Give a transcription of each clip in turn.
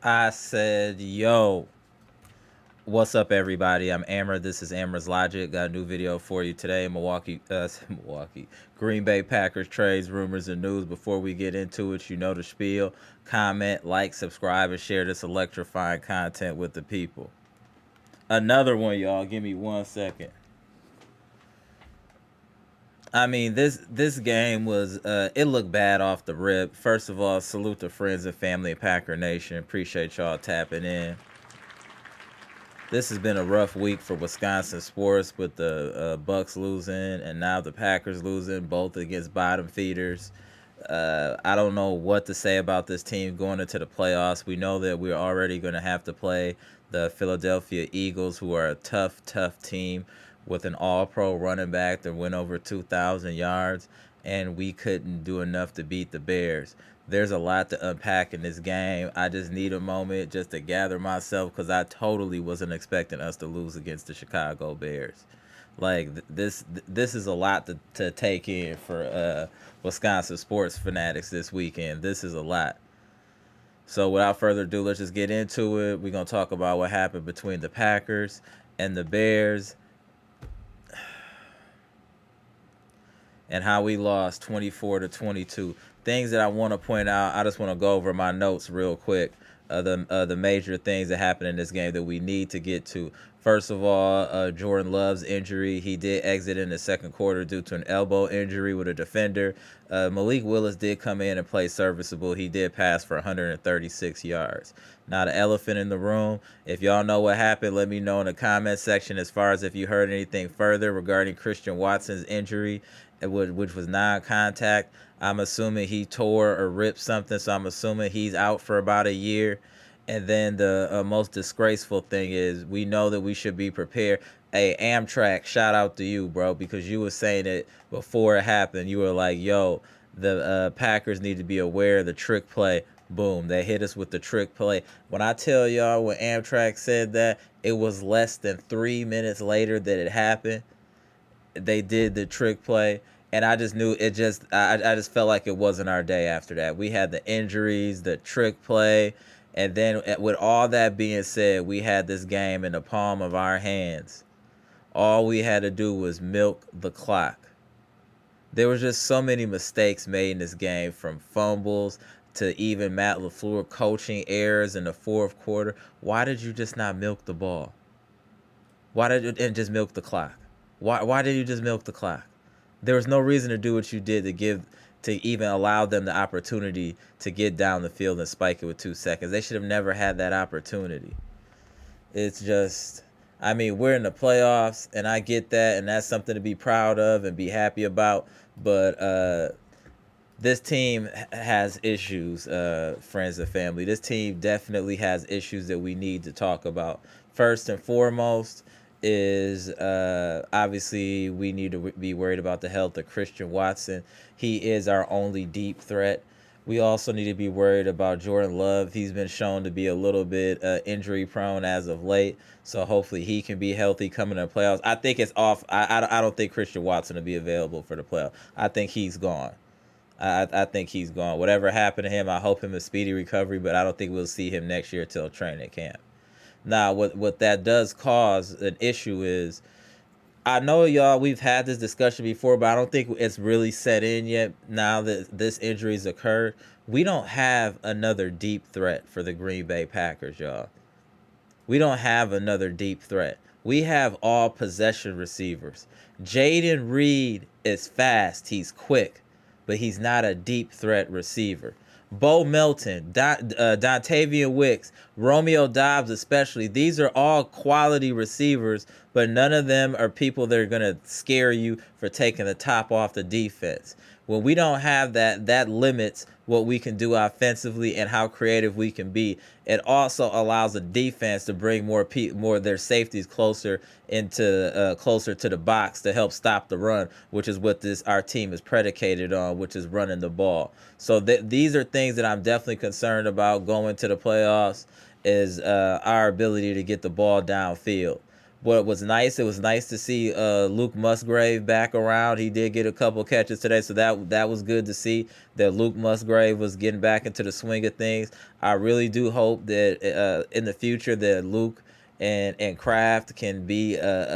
I said, yo, what's up, everybody? I'm Amara. This is AmarasLogic. Got a new video for you today. Milwaukee. Green Bay Packers trades, rumors, and news. Before we get into it, you know the spiel. Comment, like, subscribe, and share this electrifying content with the people. Another one, y'all. Give me 1 second. I mean, this game was it looked bad off the rip. First of all, salute to friends and family of Packer Nation. Appreciate y'all tapping in. This has been a rough week for Wisconsin sports with the Bucks losing and now the Packers losing, both against bottom feeders. I don't know what to say about this team going into the playoffs. We know that we're already going to have to play the Philadelphia Eagles, who are a tough, tough team with an all-pro running back that went over 2,000 yards, and we couldn't do enough to beat the Bears. There's a lot to unpack in this game. I just need a moment just to gather myself because I totally wasn't expecting us to lose against the Chicago Bears. Like this is a lot to take in for Wisconsin sports fanatics this weekend. This is a lot. So without further ado, let's just get into it. We're gonna talk about what happened between the Packers and the Bears and how we lost 24-22. Things that I want to point out. I just want to go over my notes real quick. The major things that happened in this game that we need to get to. First of all, Jordan Love's injury. He did exit in the second quarter due to an elbow injury with a defender. Malik Willis did come in and play serviceable. He did pass for 136 yards. Now, the elephant in the room, if y'all know what happened, let me know in the comment section as far as if you heard anything further regarding Christian Watson's injury, which was non-contact. I'm assuming he tore or ripped something, so I'm assuming he's out for about a year. And then the most disgraceful thing is we know that we should be prepared. Hey, Amtrak, shout out to you, bro, because you were saying it before it happened. You were like, yo, the Packers need to be aware of the trick play. Boom, they hit us with the trick play. When I tell y'all when Amtrak said that, it was less than 3 minutes later that it happened. They did the trick play. And I just knew it just, I just felt like it wasn't our day after that. We had the injuries, the trick play. And then with all that being said, we had this game in the palm of our hands. All we had to do was milk the clock. There was just so many mistakes made in this game, from fumbles to even Matt LaFleur coaching errors in the fourth quarter. Why did you just not milk the ball? Why did you and just milk the clock? Why did you just milk the clock? There was no reason to do what you did to even allow them the opportunity to get down the field and spike it with 2 seconds. They should have never had that opportunity. It's just, I mean, we're in the playoffs, and I get that, and that's something to be proud of and be happy about. But this team has issues, friends and family. This team definitely has issues that we need to talk about. First and foremost is obviously we need to be worried about the health of Christian Watson. He is our only deep threat. We also need to be worried about Jordan Love. He's been shown to be a little bit injury prone as of late, so hopefully he can be healthy coming in the playoffs. I think it's off. I don't think Christian Watson will be available for the playoffs. I think he's gone. I think he's gone. Whatever happened to him, I hope him a speedy recovery, but I don't think we'll see him next year till training camp. Now, what that does cause an issue is, I know y'all, we've had this discussion before, but I don't think it's really set in yet now that this injury's occurred. We don't have another deep threat for the Green Bay Packers, y'all. We don't have another deep threat. We have all possession receivers. Jaden Reed is fast. He's quick, but he's not a deep threat receiver. Bo Melton, Dontavian Wicks, Romeo Dobbs especially. These are all quality receivers, but none of them are people that are going to scare you for taking the top off the defense. When we don't have that, that limits what we can do offensively and how creative we can be. It also allows the defense to bring more of their safeties closer to the box to help stop the run, which is what our team is predicated on, which is running the ball. So these are things that I'm definitely concerned about going to the playoffs, is our ability to get the ball downfield. What was nice, it was nice to see Luke Musgrave back around. He did get a couple catches today, so that was good to see that Luke Musgrave was getting back into the swing of things. I really do hope that in the future that Luke and Kraft can be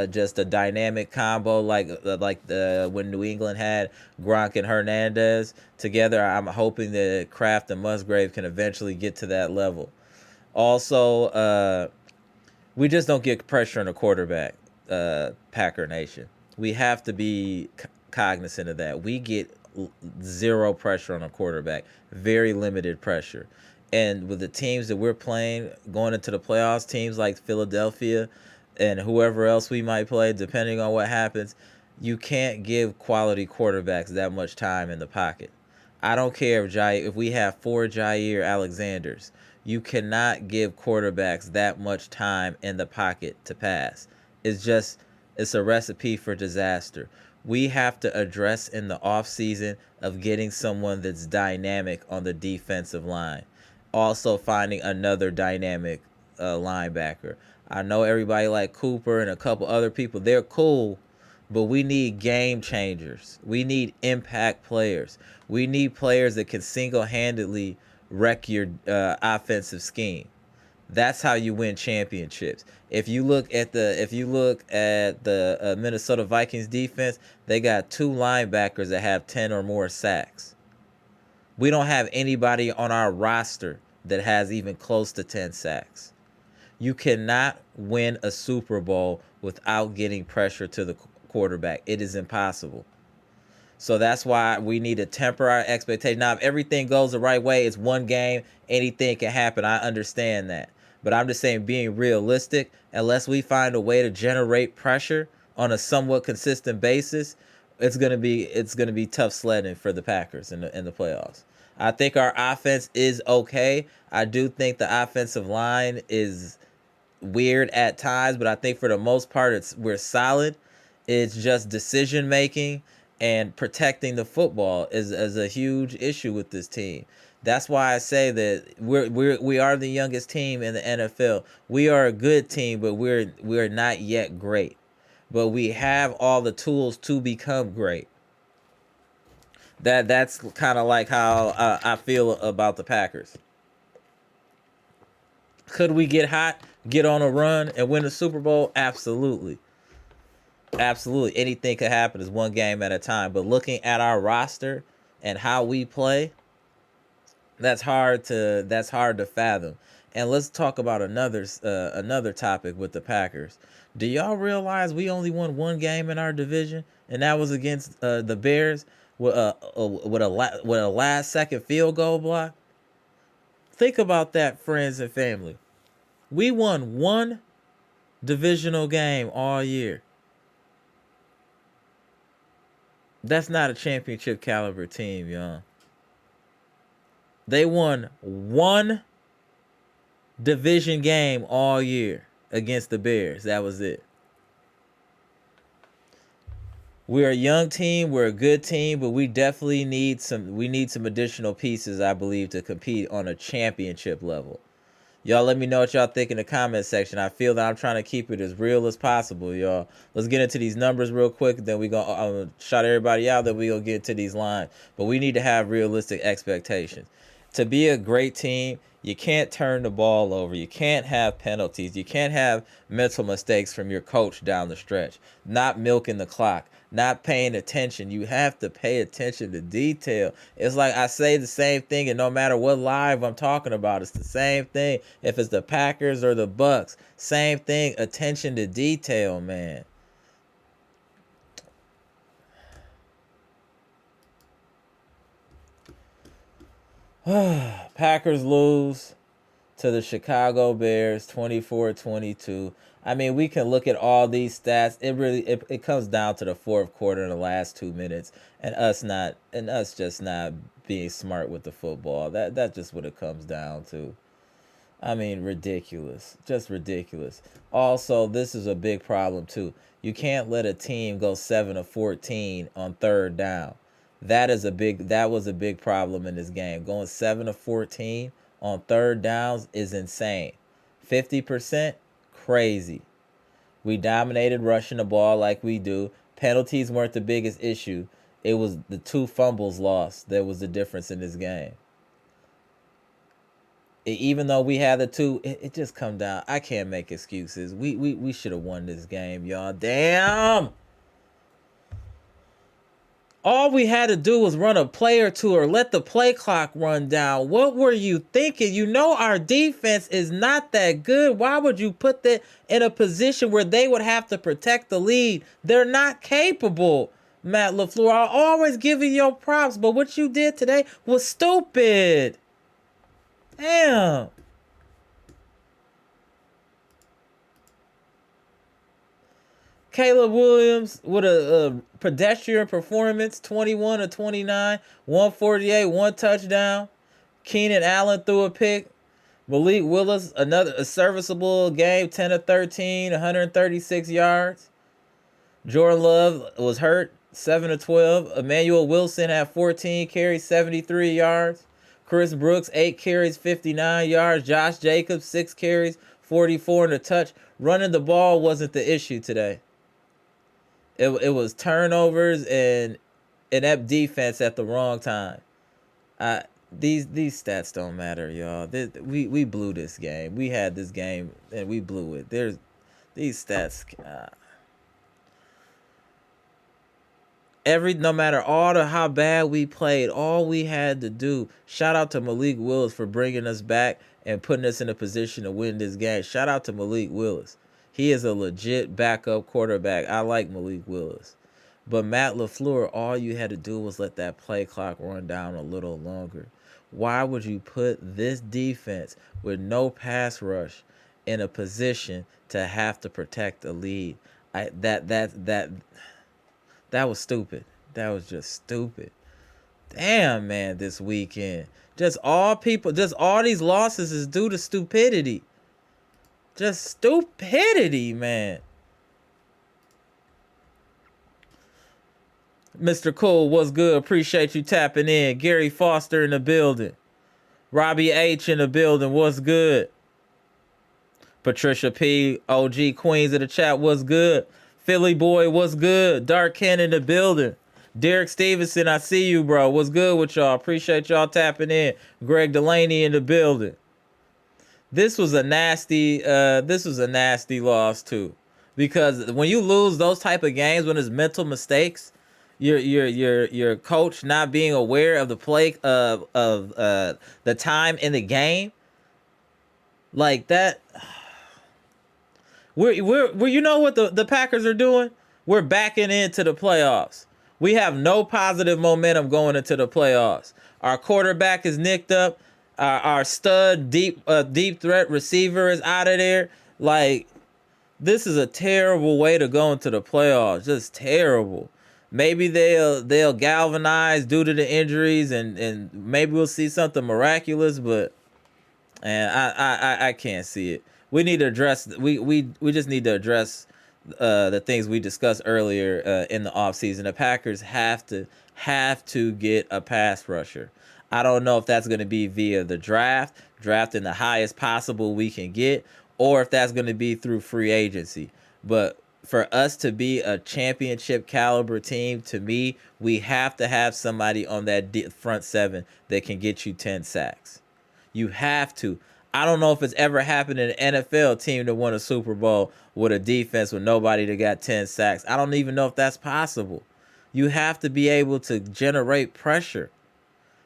just a dynamic combo like the when New England had Gronk and Hernandez together. I'm hoping that Kraft and Musgrave can eventually get to that level. Also, we just don't get pressure on the quarterback, Packer Nation. We have to be cognizant of that. We get zero pressure on a quarterback, very limited pressure. And with the teams that we're playing going into the playoffs, teams like Philadelphia and whoever else we might play, depending on what happens, you can't give quality quarterbacks that much time in the pocket. I don't care if we have 4 Jair Alexanders. You cannot give quarterbacks that much time in the pocket to pass. It's a recipe for disaster. We have to address in the offseason of getting someone that's dynamic on the defensive line. Also finding another dynamic linebacker. I know everybody like Cooper and a couple other people. They're cool, but we need game changers. We need impact players. We need players that can single-handedly wreck your offensive scheme. That's how you win championships. If you look at the Minnesota Vikings defense, they got 2 linebackers that have 10 or more sacks. We don't have anybody on our roster that has even close to 10 sacks. You cannot win a Super Bowl without getting pressure to the quarterback. It is impossible. So that's why we need to temper our expectations. Now, if everything goes the right way, it's one game, anything can happen. I understand that. But I'm just saying, being realistic, unless we find a way to generate pressure on a somewhat consistent basis, it's gonna be tough sledding for the Packers in the playoffs. I think our offense is okay. I do think the offensive line is weird at times, but I think for the most part we're solid. It's just decision making and protecting the football is a huge issue with this team. That's why I say that we are the youngest team in the NFL. We are a good team, but we're not yet great. But we have all the tools to become great. That's kind of like how I feel about the Packers. Could we get hot, get on a run, and win the Super Bowl? Absolutely. Absolutely. Anything could happen. It's one game at a time. But looking at our roster and how we play, that's hard to fathom. And let's talk about another topic with the Packers. Do y'all realize we only won one game in our division, and that was against the Bears with a last second field goal block? Think about that, friends and family. We won one divisional game all year. That's not a championship caliber team, y'all. They won one division game all year against the Bears. That was it. We're a young team. We're a good team, but we definitely need some additional pieces, I believe, to compete on a championship level. Y'all let me know what y'all think in the comment section. I feel that I'm trying to keep it as real as possible, y'all. Let's get into these numbers real quick. Then we gonna shout everybody out. Then we gonna get into these lines. But we need to have realistic expectations. To be a great team, you can't turn the ball over. You can't have penalties. You can't have mental mistakes from your coach down the stretch. Not milking the clock. Not paying attention. You have to pay attention to detail. It's like I say the same thing, and no matter what live I'm talking about, it's the same thing. If it's the Packers or the Bucks, same thing. Attention to detail, man. Packers lose to the Chicago Bears 24-22. I mean, we can look at all these stats. It comes down to the fourth quarter and the last 2 minutes, and us just not being smart with the football. That's just what it comes down to. I mean, ridiculous. Just ridiculous. Also, this is a big problem too. You can't let a team go 7 of 14 on third down. That was a big problem in this game. Going 7 of 14 on third downs is insane. 50%, crazy. We dominated rushing the ball like we do. Penalties weren't the biggest issue. It was the 2 fumbles lost that was the difference in this game. Even though we had the 2, it just come down. I can't make excuses. We should have won this game, y'all. Damn. All we had to do was run a play or two or let the play clock run down. What were you thinking? You know our defense is not that good. Why would you put that in a position where they would have to protect the lead? They're not capable, Matt LaFleur. I always give you your props, but what you did today was stupid. Damn. Caleb Williams with a pedestrian performance, 21 of 29, 148, 1 touchdown. Keenan Allen threw a pick. Malik Willis, a serviceable game, 10 of 13, 136 yards. Jordan Love was hurt, 7 of 12. Emmanuel Wilson had 14 carries, 73 yards. Chris Brooks, 8 carries, 59 yards. Josh Jacobs, 6 carries, 44 and a touch. Running the ball wasn't the issue today. It was turnovers and inept defense at the wrong time. These stats don't matter, y'all. We blew this game. We had this game and we blew it. There's these stats. No matter how bad we played, all we had to do. Shout out to Malik Willis for bringing us back and putting us in a position to win this game. Shout out to Malik Willis. He is a legit backup quarterback. I like Malik Willis. But Matt LaFleur, all you had to do was let that play clock run down a little longer. Why would you put this defense with no pass rush in a position to have to protect the lead? That was stupid. That was just stupid. Damn, man, this weekend. Just all these losses is due to stupidity. Just stupidity, man. Mr. Cole, what's good? Appreciate you tapping in. Gary Foster in the building. Robbie H in the building. What's good? Patricia P, OG Queens of the chat. What's good? Philly boy, what's good? Dark Ken in the building. Derek Stevenson, I see you, bro. What's good with y'all? Appreciate y'all tapping in. Greg Delaney in the building. This was a nasty loss too, because when you lose those type of games, when it's mental mistakes, your coach not being aware of the play of the time in the game, like that. We're you know what the Packers are doing? We're backing into the playoffs. We have no positive momentum going into the playoffs. Our quarterback is nicked up. Our stud deep threat receiver is out of there. Like, this is a terrible way to go into the playoffs. Just terrible. Maybe they'll galvanize due to the injuries and maybe we'll see something miraculous, but I can't see it. We need to address we just need to address the things we discussed earlier in the offseason. The Packers have to get a pass rusher. I don't know if that's going to be via the drafting the highest possible we can get, or if that's going to be through free agency. But for us to be a championship caliber team, to me, we have to have somebody on that front seven that can get you 10 sacks. You have to. I don't know if it's ever happened in an NFL team that won a Super Bowl with a defense with nobody that got 10 sacks. I don't even know if that's possible. You have to be able to generate pressure.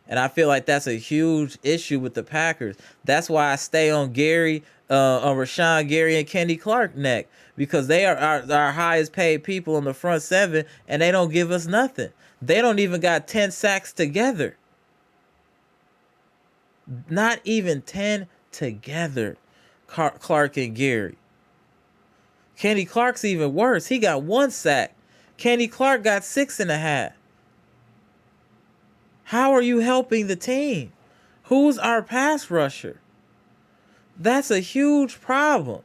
And I feel like that's a huge issue with the Packers. That's why I stay on Gary, on Rashawn Gary and Kenny Clark neck, because they are our highest paid people on the front seven, and they don't give us nothing. They don't even got 10 sacks together. Not even 10 together, Clark and Gary. Kenny Clark's even worse. He got 1 sack. Kenny Clark got 6.5. How are you helping the team? Who's our pass rusher? That's a huge problem.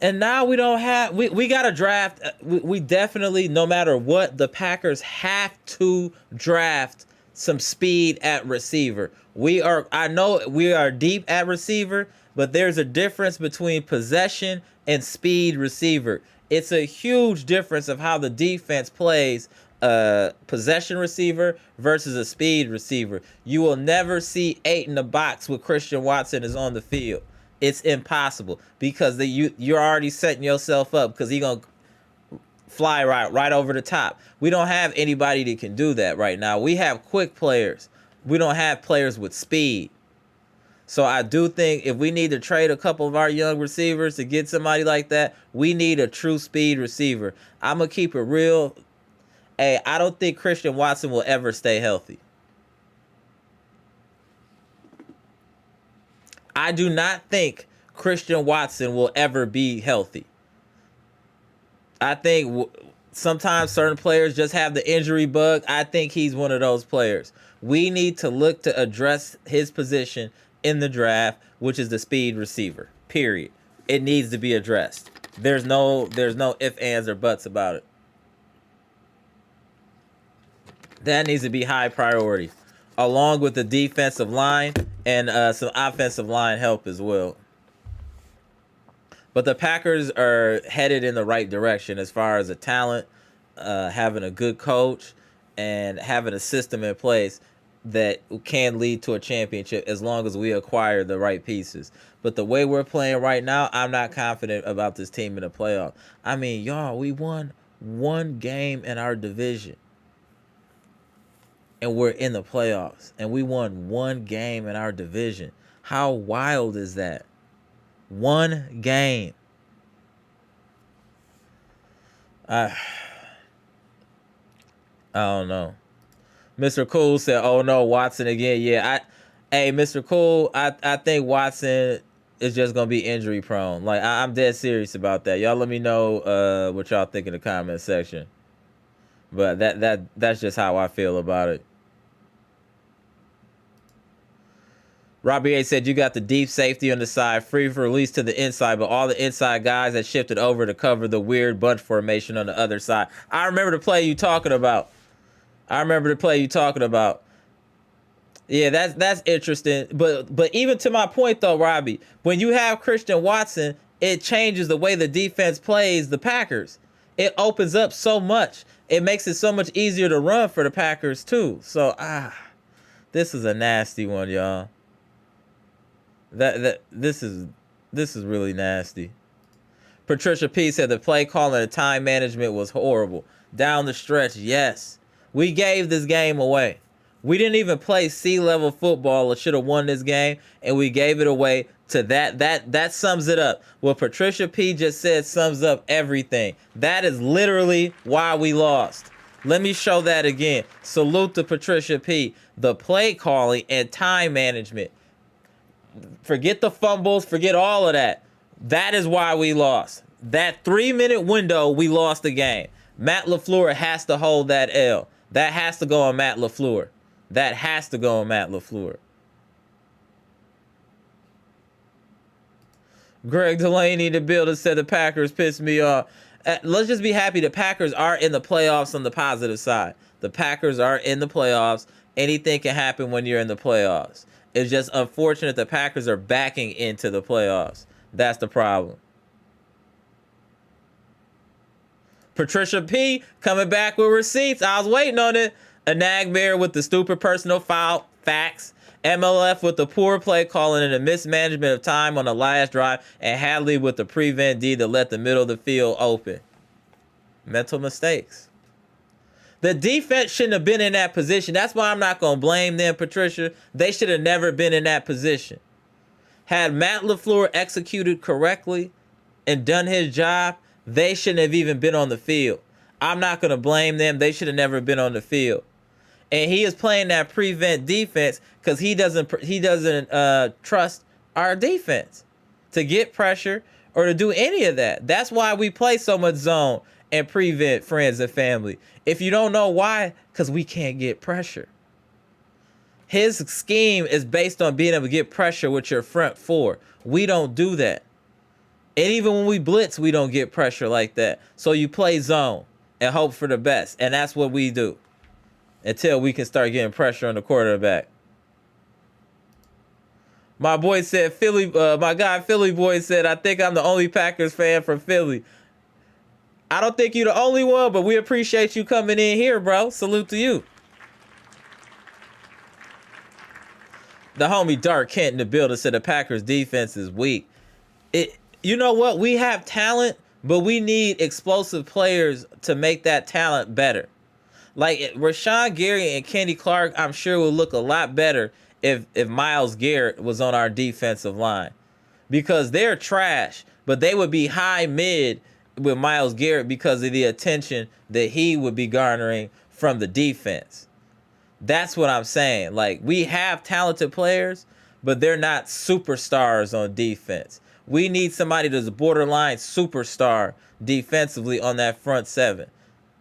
And now we don't have, we got to draft. We definitely, no matter what, the Packers have to draft some speed at receiver. I know we are deep at receiver. but there's a difference between possession and speed receiver. It's a huge difference of how the defense plays a possession receiver versus a speed receiver. You will never see 8 in the box with Christian Watson is on the field. It's impossible because you're already setting yourself up because he's going to fly right over the top. We don't have anybody that can do that right now. We have quick players. We don't have players with speed. So I do think if we need to trade a couple of our young receivers to get somebody like that, we need a true speed receiver. I'm going to keep it real. Hey, I don't think Christian Watson will ever stay healthy. I do not think Christian Watson will ever be healthy. I think sometimes certain players just have the injury bug. I think he's one of those players. We need to look to address his position in the draft, which is the speed receiver, period. It needs to be addressed. There's no ifs, ands, or buts about it. That needs to be high priority, along with the defensive line and some offensive line help as well. But the Packers are headed in the right direction as far as the talent, having a good coach, and having a system in place that can lead to a championship as long as we acquire the right pieces. But the way we're playing right now, I'm not confident about this team in the playoff. I mean, y'all, we won one game in our division. And we're in the playoffs. And we won one game in our division. How wild is that? One game. I don't know. Mr. Cool said, "Oh no, Watson again." Yeah, hey, Mr. Cool, I think Watson is just gonna be injury prone. Like I'm dead serious about that. Y'all let me know what y'all think in the comment section. But that's just how I feel about it. Robbie A said, "You got the deep safety on the side, free for release to the inside, but all the inside guys that shifted over to cover the weird bunch formation on the other side." I remember the play you talking about. Yeah, that's interesting. But even to my point though, Robbie, when you have Christian Watson, it changes the way the defense plays the Packers. It opens up so much. It makes it so much easier to run for the Packers too. So this is a nasty one, y'all. This is really nasty. Patricia P said the play calling and time management was horrible. Down the stretch, yes. We gave this game away. We didn't even play C-level football or should have won this game, and we gave it away to that. That sums it up. What Patricia P just said sums up everything. That is literally why we lost. Let me show that again. Salute to Patricia P. The play calling and time management. Forget the fumbles, forget all of that. That is why we lost. That 3-minute window, we lost the game. Matt LaFleur has to hold that L. That has to go on Matt LaFleur. That has to go on Matt LaFleur. Greg Delaney, the builder, said the Packers pissed me off. Let's just be happy the Packers are in the playoffs on the positive side. The Packers are in the playoffs. Anything can happen when you're in the playoffs. It's just unfortunate the Packers are backing into the playoffs. That's the problem. Patricia P coming back with receipts. I was waiting on it. A Nagbear with the stupid personal foul facts. MLF with the poor play calling and the mismanagement of time on the last drive. And Hadley with the prevent D to let the middle of the field open. Mental mistakes. The defense shouldn't have been in that position. That's why I'm not going to blame them, Patricia. They should have never been in that position. Had Matt LaFleur executed correctly and done his job, they shouldn't have even been on the field. I'm not going to blame them. They should have never been on the field. And he is playing that prevent defense because he doesn't trust our defense to get pressure or to do any of that. That's why we play so much zone and prevent, friends and family. If you don't know why, because we can't get pressure. His scheme is based on being able to get pressure with your front four. We don't do that. And even when we blitz, we don't get pressure like that. So you play zone and hope for the best. And that's what we do until we can start getting pressure on the quarterback. My boy said Philly. My guy Philly boy said, I think I'm the only Packers fan from Philly. I don't think you're the only one, but we appreciate you coming in here, bro. Salute to you. The homie Dark Kent in the building said the Packers defense is weak. You know what? We have talent, but we need explosive players to make that talent better. Like Rashawn Gary and Kenny Clark, I'm sure will look a lot better if Myles Garrett was on our defensive line, because they're trash, but they would be high mid with Myles Garrett because of the attention that he would be garnering from the defense. That's what I'm saying. Like, we have talented players, but they're not superstars on defense. We need somebody that's a borderline superstar defensively on that front seven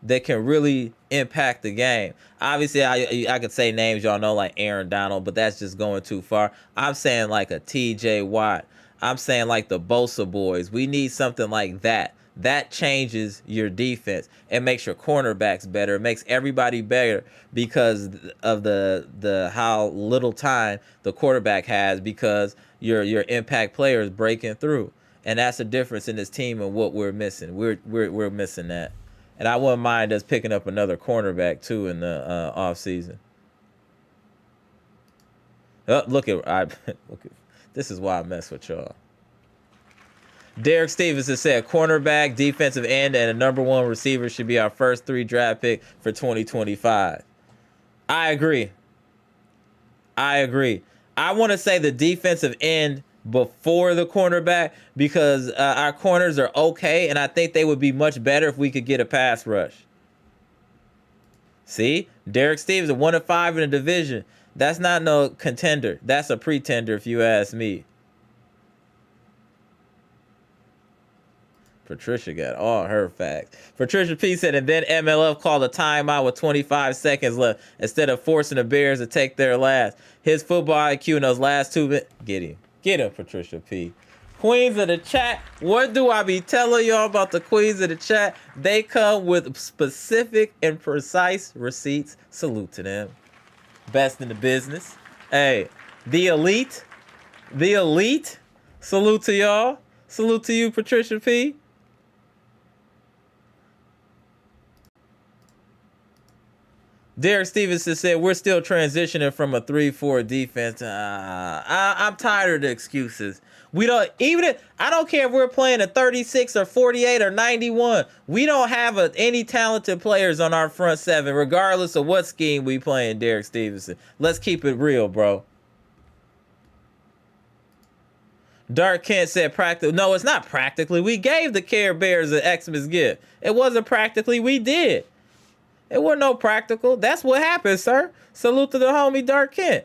that can really impact the game. Obviously, I could say names y'all know like Aaron Donald, but that's just going too far. I'm saying like a TJ Watt. I'm saying like the Bosa boys. We need something like that. That changes your defense. It makes your cornerbacks better. It makes everybody better because of the how little time the quarterback has, because your impact players breaking through. And that's the difference in this team and what we're missing. We're missing that. And I wouldn't mind us picking up another cornerback too in the off season. Oh, look at this is why I mess with y'all. Derek Stevenson said cornerback, defensive end, and a number 1 receiver should be our first 3 draft pick for 2025. I agree. I want to say the defensive end before the cornerback, because our corners are okay, and I think they would be much better if we could get a pass rush. See? Derek Stevenson, 1-5 in the division. That's not no contender. That's a pretender if you ask me. Patricia got all her facts. Patricia P said, and then MLF called a timeout with 25 seconds left instead of forcing the Bears to take their last. His football IQ in those last 2 minutes. Get him. Get him, Patricia P. Queens of the chat. What do I be telling y'all about the queens of the chat? They come with specific and precise receipts. Salute to them. Best in the business. Hey, the elite. The elite. Salute to y'all. Salute to you, Patricia P. Derek Stevenson said, we're still transitioning from a 3-4 defense. I'm tired of the excuses. We don't, I don't care if we're playing a 36 or 48 or 91. We don't have any talented players on our front seven, regardless of what scheme we playing, Derek Stevenson. Let's keep it real, bro. Dark Kent said practically. No, it's not practically. We gave the Care Bears an Xmas gift. It wasn't practically. We did. It wasn't no practical. That's what happened, sir. Salute to the homie Dark Kent.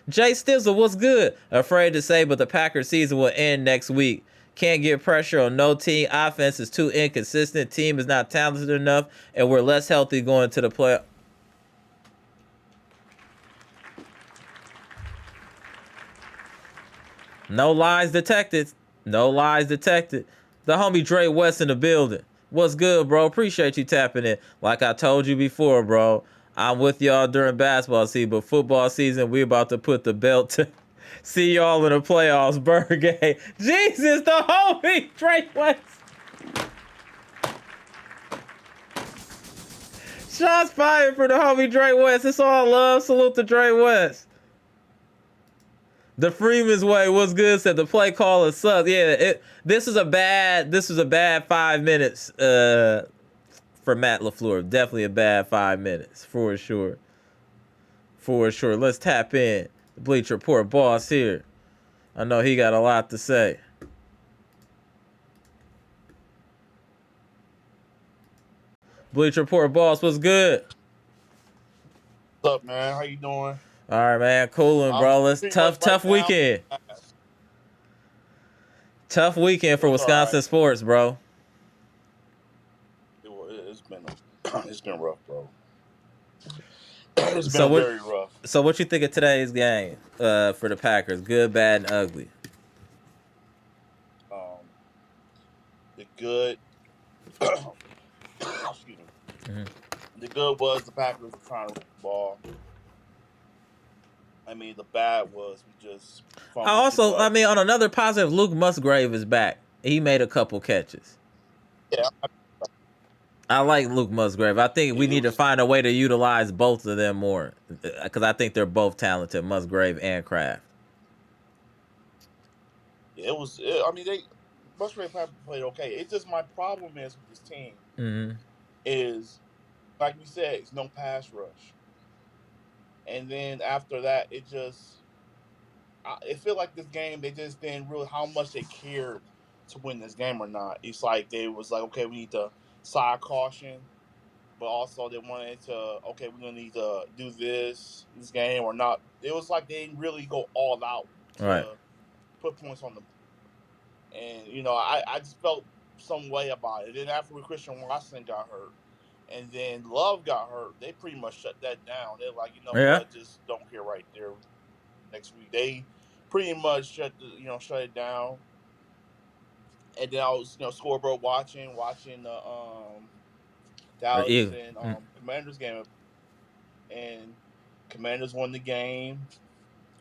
Jay Stizzle, what's good? Afraid to say, but the Packers season will end next week. Can't get pressure on no team. Offense is too inconsistent. Team is not talented enough, and we're less healthy going to the play. No lies detected. No lies detected. The homie Dre West in the building. What's good, bro? Appreciate you tapping in. Like I told you before, bro, I'm with y'all during basketball season, but football season, we about to put the belt to see y'all in the playoffs. Bird game. Jesus, the homie Dre West. Shots fired for the homie Dre West. It's all love. Salute to Dre West. The Freeman's way, what's good? Said the play caller sucks. Yeah, this was a bad 5 minutes for Matt LaFleur. Definitely a bad 5 minutes for sure. For sure. Let's tap in. The Bleacher Report boss here. I know he got a lot to say. Bleacher Report boss, what's good? What's up, man? How you doing? All right, man. Cooling, bro. Let's tough weekend. Tough weekend for Wisconsin sports, bro. It's been rough, bro. It's been very rough. So what you think of today's game for the Packers? Good, bad, and ugly. The good. Excuse me. Mm-hmm. The good was the Packers were trying to run the ball. I mean, the bad was we just I fumbled too also, I much. mean, on another positive, Luke Musgrave is back. He made a couple catches. Yeah, I like Luke Musgrave. I think we it need to was. find a way to utilize both of them more because I think they're both talented, Musgrave and Kraft. Yeah, it was. I mean, they Musgrave played okay. It's just my problem is with this team Mm-hmm. is like we said, it's no pass rush, and then after that, it feel like this game they just didn't really how much they cared to win this game or not. It's like they was like, okay, we need to side caution, but also they wanted to, okay, we're gonna need to do this game or not. It was like they didn't really go all out Right. to put points on the. And I just felt some way about it. Then after Christian Watson got hurt, and then Love got hurt, they pretty much shut that down. They're like, you know Yeah. what, just don't care right there. Next week, they pretty much shut it down. And then I was scoreboard watching the Or Dallas you. and Commanders game, and Commanders won the game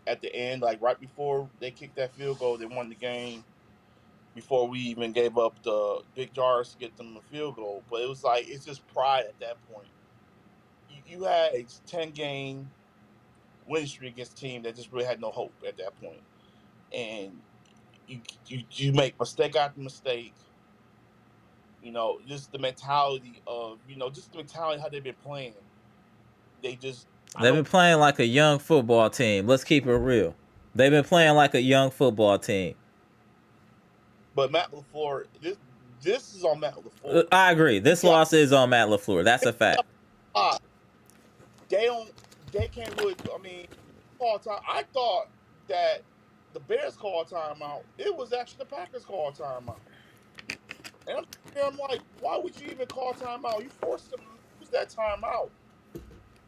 at the end, like right before they kicked that field goal. They won the game before we even gave up the big jars to get them a field goal. But it was like it's just pride at that point. You had a 10-game winning streak against a team that just really had no hope at that point, and you make mistake after mistake. Just the mentality of just the mentality how they've been playing. They just I They've been don't. playing like a young football team. Let's keep it real. They've been playing like a young football team. But Matt LaFleur, this is on Matt LaFleur. I agree. This Yeah, loss is on Matt LaFleur. That's a fact. they don't. They can't really. I mean, call time. I thought that the Bears called timeout. It was actually the Packers called timeout. And I'm like, why would you even call timeout? You forced them to use that timeout,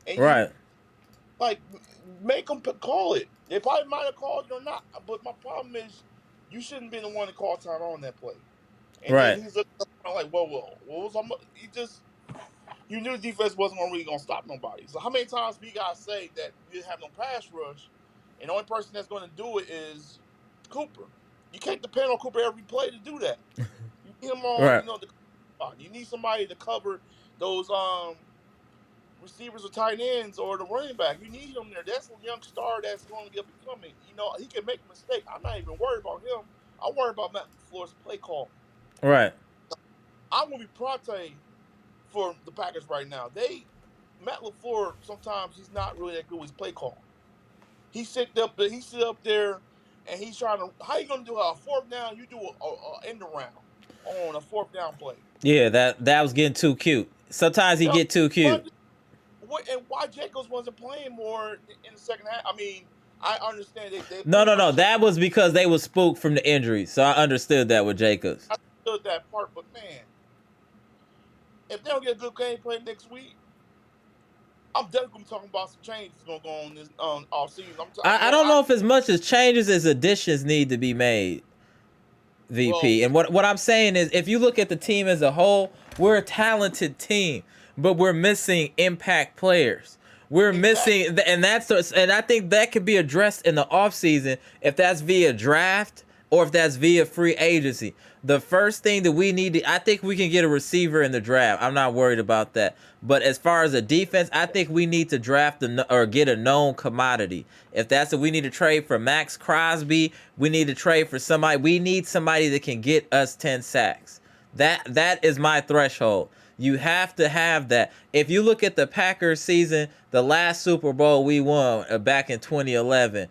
and you Right. like make them call it. They probably might have called it or not. But my problem is, you shouldn't be the one to call timeout on that play. And then Right. he's looking like, whoa, what was he just? You knew the defense wasn't really gonna stop nobody. So how many times we gotta say that we didn't have no pass rush, and the only person that's gonna do it is Cooper. You can't depend on Cooper every play to do that. You need him on, Right. you need somebody to cover those receivers or tight ends or the running back. You need him there. That's a young star that's going to get becoming. He can make a mistake. I'm not even worried about him. I'm worried about Matt LaFleur's play call. Right. I'm gonna be Prate for the Packers right now. Matt LaFleur, sometimes he's not really that good with his play call. He sit up there and he's trying to. How you gonna do a fourth down? You do a end around on a fourth down play. Yeah, that was getting too cute. Sometimes he get too cute. And why Jacobs wasn't playing more in the second half? I mean, I understand they No. That was because they was spooked from the injury. So I understood that with Jacobs. I understood that part, but man, if they don't get a good game plan next week, I'm definitely gonna be talking about some changes gonna go on this off season. I don't know if as much as changes as additions need to be made, VP. Well, And what I'm saying is, if you look at the team as a whole, we're a talented team, but we're missing impact players. We're exactly. missing, and I think that could be addressed in the offseason if that's via draft or if that's via free agency. The first thing that we need I think we can get a receiver in the draft. I'm not worried about that. But as far as a defense, I think we need to draft or get a known commodity. If that's what we need to trade for Max Crosby, we need to trade for somebody. We need somebody that can get us 10 sacks. That is my threshold. You have to have that. If you look at the Packers season, the last Super Bowl we won back in 2011,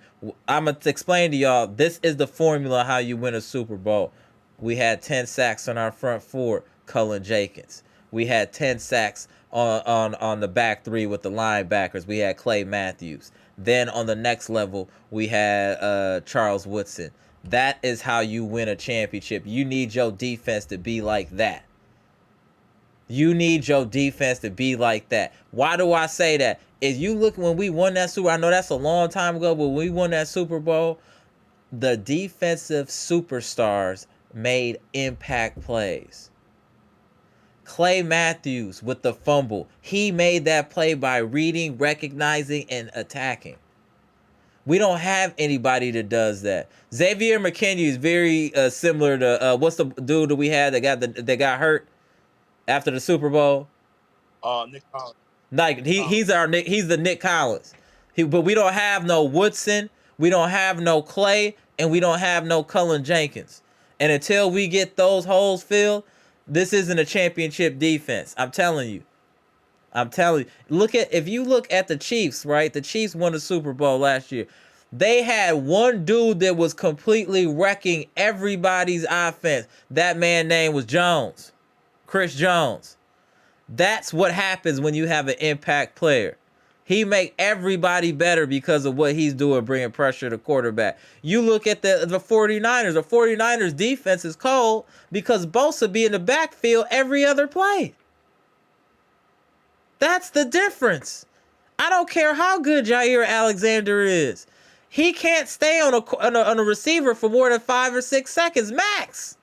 I'm going to explain to y'all, this is the formula how you win a Super Bowl. We had 10 sacks on our front four, Cullen Jenkins. We had 10 sacks on the back three with the linebackers. We had Clay Matthews. Then on the next level, we had Charles Woodson. That is how you win a championship. You need your defense to be like that. You need your defense to be like that. Why do I say that? If you look when we won that Super, I know that's a long time ago, but when we won that Super Bowl, the defensive superstars made impact plays. Clay Matthews with the fumble. He made that play by reading, recognizing, and attacking. We don't have anybody that does that. Xavier McKinney is very similar to what's the dude that we had that got hurt after the Super Bowl? Nick Collins. Like he's the Nick Collins. But we don't have no Woodson, we don't have no Clay, and we don't have no Cullen Jenkins. And until we get those holes filled, this isn't a championship defense. I'm telling you. If you look at the Chiefs, right? The Chiefs won the Super Bowl last year. They had one dude that was completely wrecking everybody's offense. That man name was Jones. Chris Jones. That's what happens when you have an impact player. He make everybody better because of what he's doing, bringing pressure to quarterback. You look at the 49ers. The 49ers defense is cold because Bosa be in the backfield every other play. That's the difference. I don't care how good Jair Alexander is. He can't stay on a receiver for more than 5 or 6 seconds max.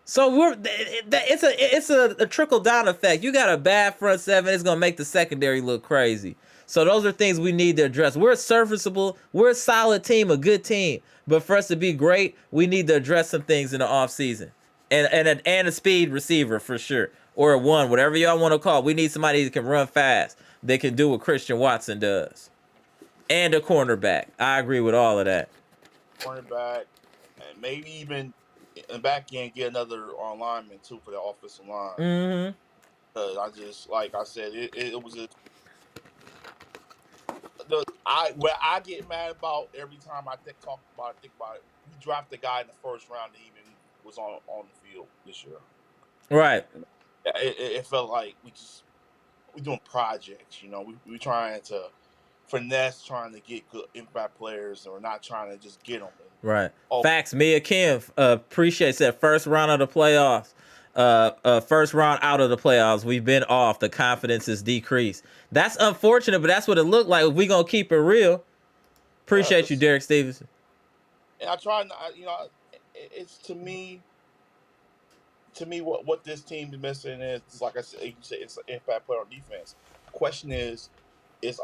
So it's a trickle down effect. You got a bad front seven, it's gonna make the secondary look crazy. So those are things we need to address. We're serviceable. We're a solid team, a good team. But for us to be great, we need to address some things in the offseason. And a speed receiver for sure. Or a one, whatever y'all want to call it. We need somebody that can run fast. That can do what Christian Watson does. And a cornerback. I agree with all of that. Cornerback, and maybe even in the back end get another lineman too for the offensive line. Mm-hmm. Because I just, like I said, it was a what I get mad about every time I think about it. We drafted a guy in the first round that even was on the field this year. Right. It felt like we doing projects. You know, we trying to finesse, trying to get good impact players, and we're not trying to just get them. Right. Facts. Mia Kim appreciates that first round of the playoffs. First round out of the playoffs, we've been off. The confidence is decreased. That's unfortunate, but that's what it looked like. If we gonna keep it real, appreciate you, Derek Stevenson. And I try not, it's to me what this team is missing is, like I said, you say it's an impact player on defense. The question is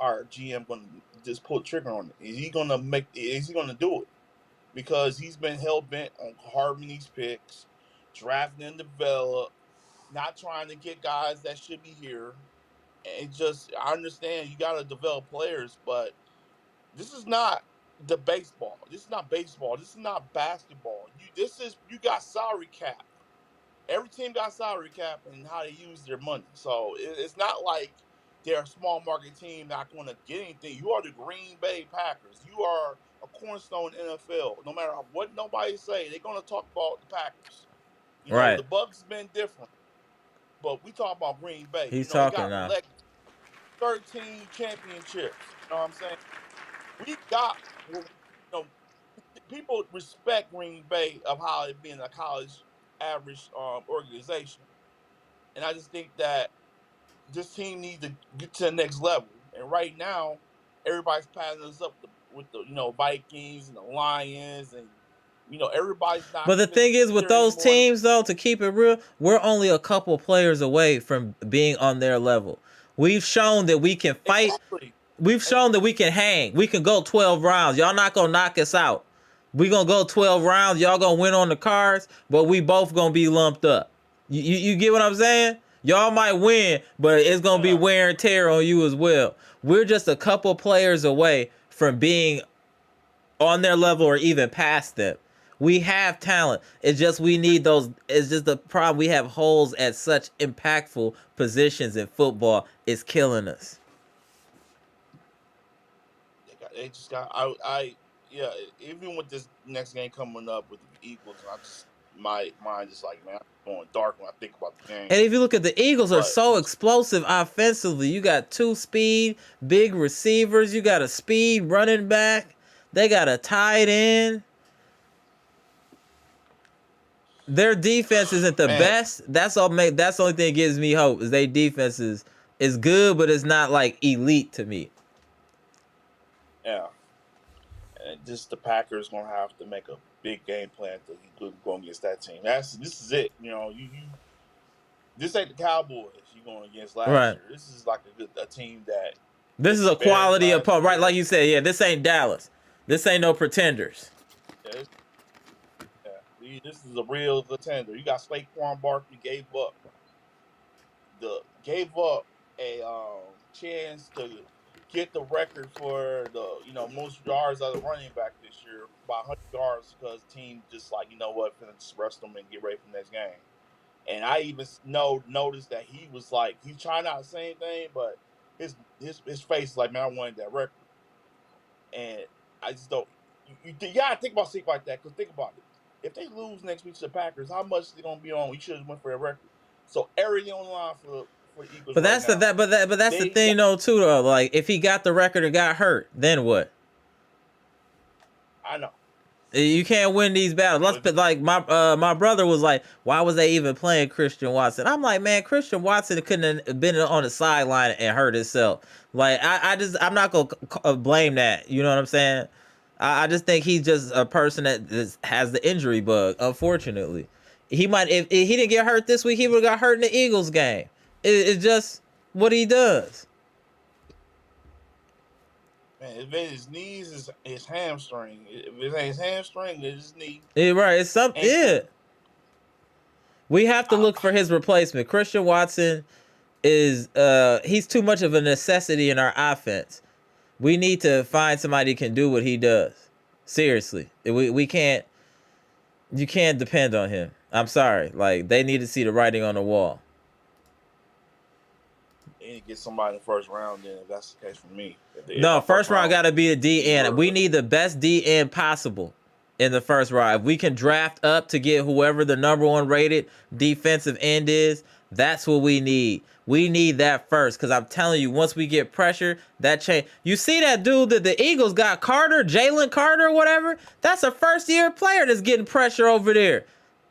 our GM going to just pull the trigger on it? Is he going to do it? Because he's been hell bent on carving these picks, drafting and develop, not trying to get guys that should be here. And I understand you got to develop players, but this is not the baseball. This is not baseball. This is not basketball. You got salary cap. Every team got salary cap and how they use their money. So it's not like they're a small market team not going to get anything. You are the Green Bay Packers. You are a cornerstone NFL. No matter what nobody say, they're going to talk about the Packers. Right. The Bucks been different, but we talk about Green Bay. He's talking now. 13 championships. You know what I'm saying? We got, people respect Green Bay of how it being a college average organization, and I just think that this team needs to get to the next level. And right now, everybody's passing us up with the Vikings and the Lions, and everybody's not. But the thing is, with those teams, though, to keep it real, we're only a couple players away from being on their level. We've shown that we can fight. Exactly. We've shown that we can hang. We can go 12 rounds. Y'all not gonna knock us out. We gonna go 12 rounds. Y'all gonna win on the cards, but we both gonna be lumped up. You get what I'm saying? Y'all might win, but it's gonna be wear and tear on you as well. We're just a couple players away from being on their level or even past them. We have talent. It's just we need those. It's just the problem. We have holes at such impactful positions in football. It's killing us. They just got. Even with this next game coming up with the Eagles, my mind just like, man, I'm going dark when I think about the game. And if you look at the Eagles, are so explosive offensively. You got 2 speed, big receivers. You got a speed running back. They got a tight end. Their defense isn't the best. That's the only thing that gives me hope is their defense is good, but it's not like elite to me. Yeah. And just the Packers gonna have to make a big game plan to go against that team. This is it. This ain't the Cowboys you going against last year. This is like a team that This is a Bears quality last opponent, right? year. Like you said, yeah, this ain't Dallas. This ain't no pretenders. Yeah, this is a real contender. You got Saquon Barkley gave up a chance to get the record for the most yards out of running back this year by 100 yards because the team just like finna just rest them and get ready for the next game. And I even noticed that he was like he's trying not to say anything, but his face is like, man, I wanted that record. And I just don't. You gotta think about stuff like that because think about it. If they lose next week to the Packers, how much is it gonna be on? You should have went for a record. So everything on the line for the Eagles But right that's the now. that's the They thing got, though too though. Like if he got the record and got hurt, then what? I know. You can't win these battles. Let's put like my brother was like, why was they even playing Christian Watson? I'm like, man, Christian Watson couldn't have been on the sideline and hurt himself. Like I'm not gonna blame that. You know what I'm saying? I just think he's just a person that has the injury bug. Unfortunately, he might if he didn't get hurt this week, he would have got hurt in the Eagles game. It's just what he does. Man, if it's his knees, it's his hamstring. If it ain't his hamstring, it's his knee. Yeah, right. It's something. Yeah. We have to look for his replacement. Christian Watson is he's too much of a necessity in our offense. We need to find somebody who can do what he does. Seriously. We can't you can't depend on him. I'm sorry. Like they need to see the writing on the wall. They need to get somebody in the first round then if that's the case for me. No, first round got to be a DN. We need the best DN possible in the first round. If we can draft up to get whoever the #1 rated defensive end is, that's what we need. We need that first because I'm telling you, once we get pressure, that change. You see that dude that the Eagles got, Carter, Jalen Carter or whatever? That's a first-year player that's getting pressure over there.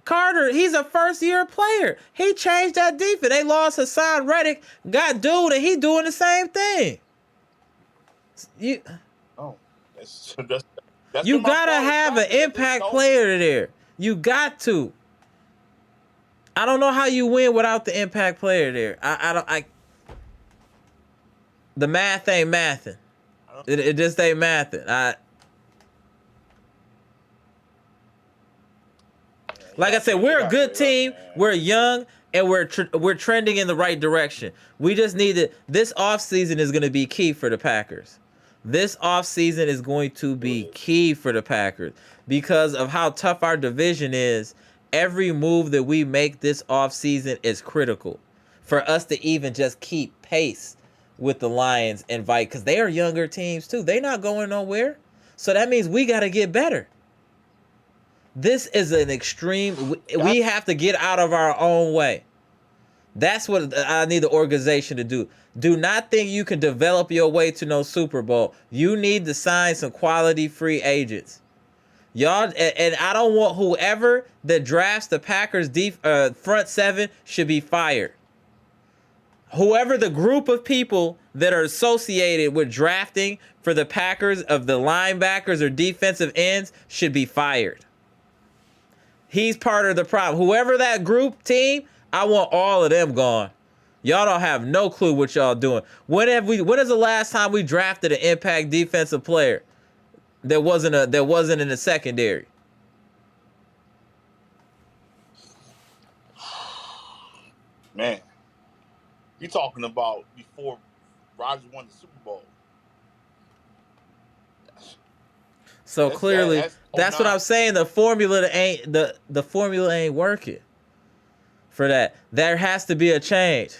Carter, he's a first-year player. He changed that defense. They lost Hassan Reddick, got dude, and he doing the same thing. You gotta have an impact player there. You got to. I don't know how you win without the impact player there. The math ain't mathing. It just ain't mathing. Like I said, we're a good team. We're young, and we're trending in the right direction. We just need to. This offseason is going to be key for the Packers. This offseason is going to be key for the Packers because of how tough our division is. Every move that we make this offseason is critical for us to even just keep pace with the Lions and Vikings because they are younger teams too. They're not going nowhere. So that means we got to get better. This is an extreme. We have to get out of our own way. That's what I need the organization to do. Do not think you can develop your way to no Super Bowl. You need to sign some quality free agents. Y'all, and I don't want whoever that drafts the Packers front seven should be fired. Whoever the group of people that are associated with drafting for the Packers of the linebackers or defensive ends should be fired. He's part of the problem. Whoever that group team, I want all of them gone. Y'all don't have no clue what y'all doing. When is the last time we drafted an impact defensive player that wasn't in the secondary? Man, you talking about before Rodgers won the Super Bowl. So clearly, that's what I'm saying. The formula ain't the formula ain't working for that. There has to be a change.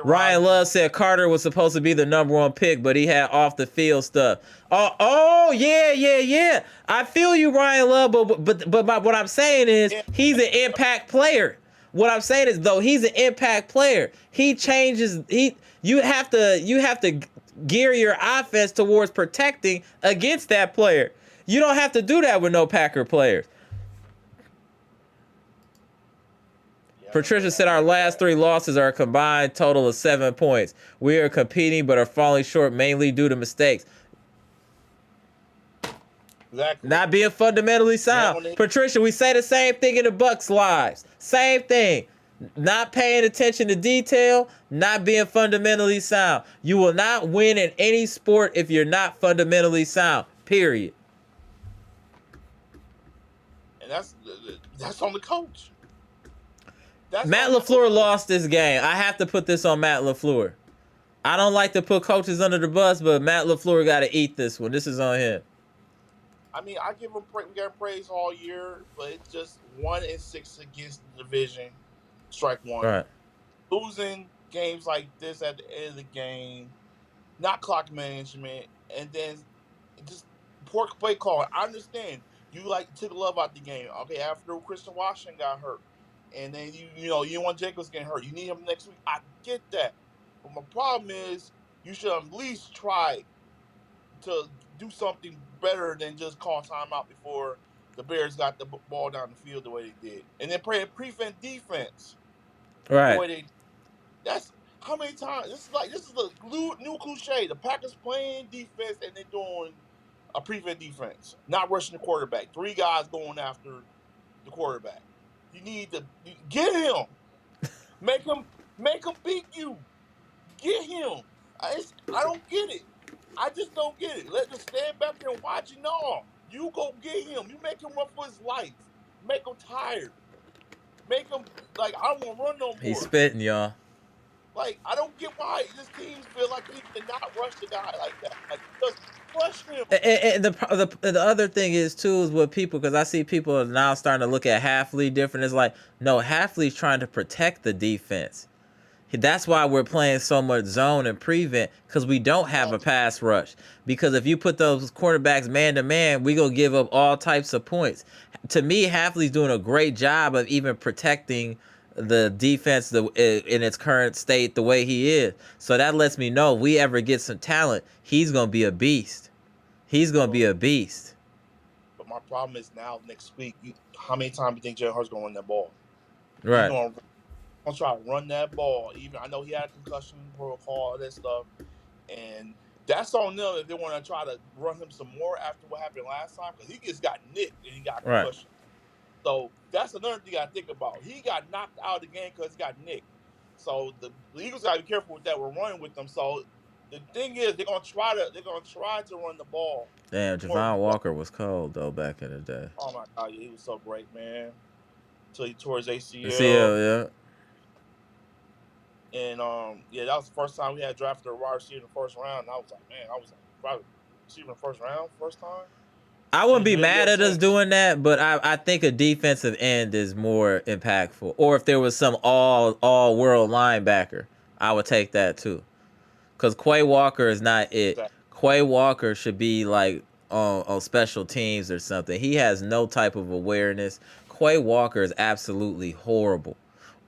Ryan Love said Carter was supposed to be the #1 pick, but he had off the field stuff. Oh yeah. I feel you, Ryan Love, but what I'm saying is he's an impact player. What I'm saying is though he's an impact player. He changes. You have to gear your offense towards protecting against that player. You don't have to do that with no Packer players. Patricia said our last 3 losses are a combined total of 7 points. We are competing but are falling short mainly due to mistakes. Exactly. Not being fundamentally sound. Patricia, we say the same thing in the Bucks lives. Same thing. Not paying attention to detail, not being fundamentally sound. You will not win in any sport if you're not fundamentally sound. Period. And that's on the coach. That's Matt on the LaFleur lost this game. I have to put this on Matt LaFleur. I don't like to put coaches under the bus, but Matt LaFleur got to eat this one. This is on him. I mean, I give him praise all year, but it's just 1-6 against the division. Strike one. Right. Losing games like this at the end of the game, not clock management, and then just poor play calling. I understand you took love out the game. Okay, after Christian Washington got hurt, and then you want Jacobs getting hurt. You need him next week. I get that, but my problem is you should at least try to do something better than just call timeout before the Bears got the ball down the field the way they did, and then prevent defense. Right. The way that's how many times this is a new cliche. The Packers playing defense and they're doing a prevent defense, not rushing the quarterback. 3 guys going after the quarterback. You need to get him, make him beat you. Get him. I don't get it. I just don't get it. Let us stand back there and watch it. No, you go get him. You make him run for his life. Make him tired. Make him I don't want to run no more. He's spitting, y'all. I don't get why this team feel like they cannot rush the guy like that. Just rush him. And the other thing is too is what people, because I see people are now starting to look at Halfley different. It's like, no, Halfley's trying to protect the defense. That's why we're playing so much zone and prevent, because we don't have a pass rush. Because if you put those quarterbacks man to man, we gonna give up all types of points. To me, Halfley's doing a great job of even protecting the defense in its current state the way he is. So that lets me know if we ever get some talent, he's gonna be a beast. He's gonna be a beast. But my problem is now next week, how many times do you think Jalen Hurts gonna run that ball? Right. He's gonna try to run that ball. Even I know he had a concussion protocol, all that stuff, and that's on them if they want to try to run him some more after what happened last time, because he just got nicked and he got concussion. Right. So that's another thing I think about. He got knocked out of the game because he got nicked. So the Eagles got to be careful with that. We're running with them. So the thing is, they're gonna try to run the ball. Damn, Javon Walker was cold though back in the day. Oh my God, he was so great, man. Until he tore his ACL. ACL, yeah. And that was the first time we had drafted a wide receiver in the first round. And I was like, man, probably receiver in the first round, first time. I wouldn't be mad at us doing that, but I think a defensive end is more impactful. Or if there was some all world linebacker, I would take that too. Because Quay Walker is not it. Exactly. Quay Walker should be on special teams or something. He has no type of awareness. Quay Walker is absolutely horrible.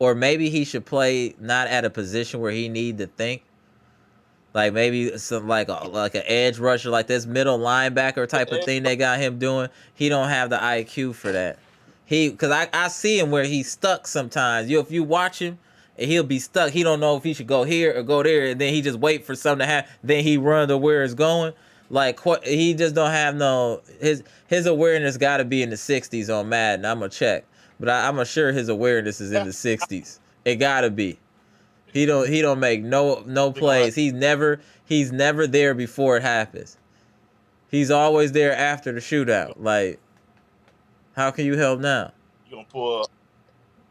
Or maybe he should play not at a position where he need to think. Like maybe some like an edge rusher, like this middle linebacker type of thing they got him doing. He don't have the IQ for that. Because I see him where he's stuck sometimes. If you watch him, and he'll be stuck. He don't know if he should go here or go there, and then he just wait for something to happen. Then he run to where it's going. Like he just don't have his awareness got to be in the 60s on Madden. I'm gonna check, but I'm sure his awareness is in the 60s. It gotta be. He don't make no plays. He's never there before it happens. He's always there after the shootout. Like, how can you help now? You gonna pull up?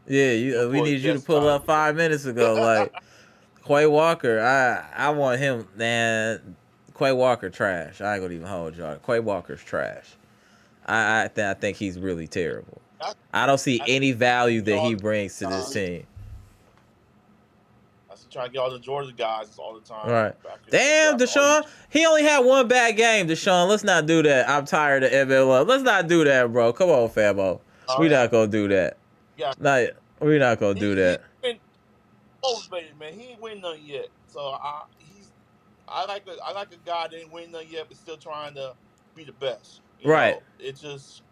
Yeah, we need you to pull up 5 minutes ago. Like, Quay Walker, I want him, man. Quay Walker trash. I ain't gonna even hold y'all. Quay Walker's trash. I think he's really terrible. I don't see any value that he brings to this team. Trying to get all the Georgia guys all the time. Right. Damn, Deshaun. He only had one bad game, Deshaun. Let's not do that. I'm tired of MLF. Let's not do that, bro. Come on, Fabo. We're not going to do that. Yeah. We're not going to do that. He's motivated, man. He ain't win nothing yet. So I like a guy that ain't win nothing yet, but still trying to be the best. You know? It's just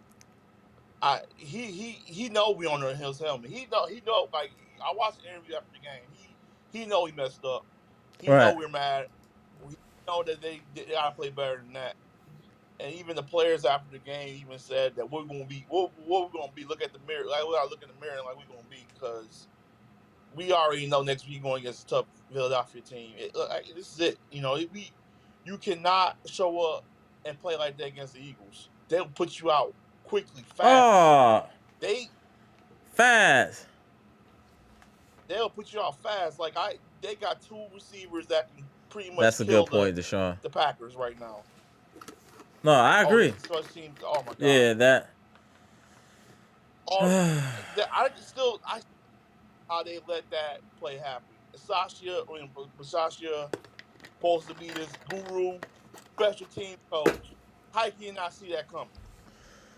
he know we on his helmet. He know like I watched the interview after the game. He know he messed up. He know we're mad. We know that they gotta play better than that. And even the players after the game even said that we're gonna be look at the mirror, like we gotta look in the mirror and like we're gonna be, because we already know next week going against a tough Philadelphia team. This is it. You know, you cannot show up and play like that against the Eagles. They'll put you out quickly, fast. Oh, They fast. They'll put you out fast. Like they got two receivers that can pretty much That's a good kill point, Deshaun. the Packers right now. No, I Oh, agree. the special teams. Oh my god. Yeah, that. I how they let that play happen. Sasha supposed to be this guru, special team coach. How can you not see that coming?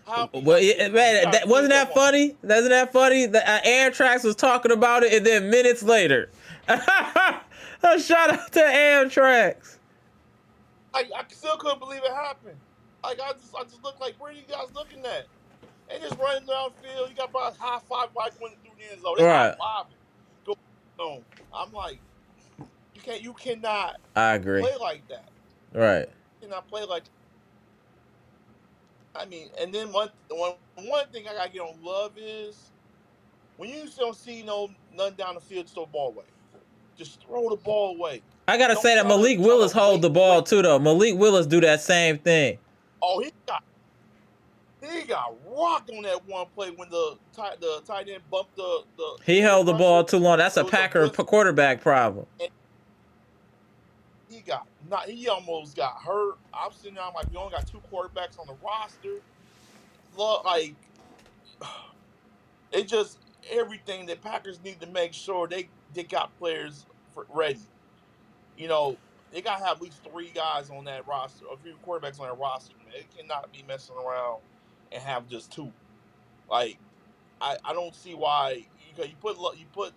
How can you Well, not see yeah, that man, coming? wasn't that funny? Wasn't that funny? The Air Tracks was talking about it, and then minutes later, a shout out to Air Tracks. I still couldn't believe it happened. Like I just looked like, where are you guys looking at? And just running downfield, you got about high five like going through the end zone. They Right. high fiving. Go home. I'm like, you cannot I agree. play like that. Right. You cannot play like I mean, and then one thing I gotta get on love is when you don't see none down the field, just throw the ball away. Just throw the ball away. I gotta say that Malik Willis hold the ball too, though. Malik Willis do that same thing. Oh, he got rocked on that one play when the tight end bumped the. He held the ball too long. That's a Packer quarterback problem. And he almost got hurt. I'm sitting there, I'm like, we only got 2 quarterbacks on the roster. Look, like, it just everything that Packers need to make sure they got players ready. You know, they got to have at least 3 guys on that roster, or 3 quarterbacks on that roster, man. It cannot be messing around and have just 2. Like, I don't see why you put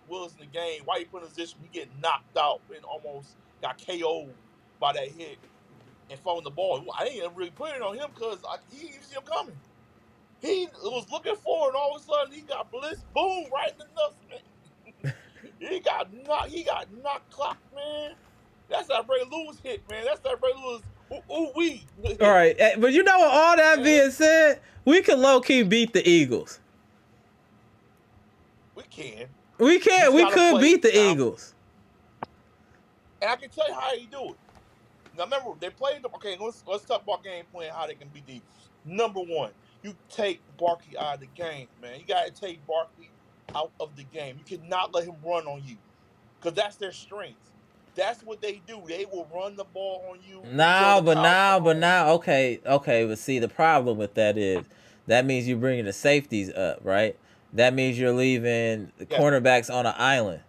Willis in the game. Why you put in a position he get knocked out and almost got KO'd by that hit and throwing the ball. I didn't really put it on him because he see him coming. He was looking forward, and all of a sudden he got blitzed, boom, right in the nuts, man. he got knocked clock, man. That's that Ray Lewis hit, man. That's that Ray Lewis ooh-wee. All right, but you know what, all that being said, we can low-key beat the Eagles. We can. We could beat the Eagles. And I can tell you how you do it. Now remember, they played them. Okay, let's talk about game plan, how they can beat the Eagles. Number 1, you take Barkley out of the game, man. You got to take Barkley out of the game. You cannot let him run on you because that's their strength. That's what they do. They will run the ball on you. Okay. But see, the problem with that is that means you're bringing the safeties up, right? That means you're leaving the cornerbacks on an island.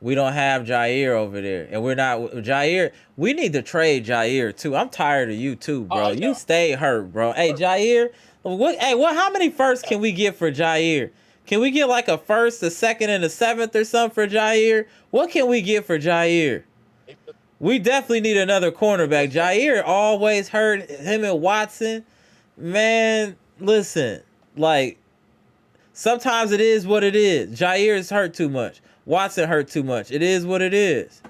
We don't have Jair over there, and we're not Jair. We need to trade Jair too. I'm tired of you too, bro. You stay hurt, bro. Hey, Jair. How many firsts can we get for Jair? Can we get like a first, a second, and a 7th or something for Jair? What can we get for Jair? We definitely need another cornerback. Jair always hurt. Him and Watson. Man, listen. Like, sometimes it is what it is. Jair is hurt too much. Watson hurt too much. It is what it is.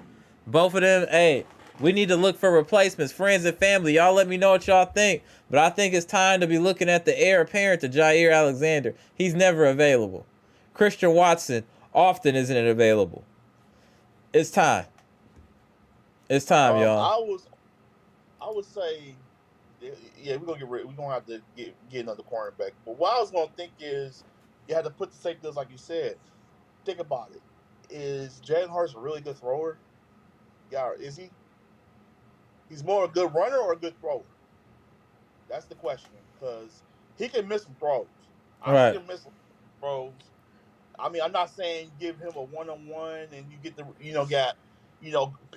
Both of them, hey, we need to look for replacements. Friends and family, y'all let me know what y'all think. But I think it's time to be looking at the heir apparent to Jair Alexander. He's never available. Christian Watson often isn't available. It's time. It's time, y'all. I would say, yeah, we're gonna have to get another cornerback. But what I was gonna think is, you had to put the safeties like you said. Think about it. Is Jalen Hurts a really good thrower? Yeah, is he? He's more a good runner or a good thrower? That's the question, because he can miss some throws. I see him miss some throws. I mean, I'm not saying give him a one-on-one and you get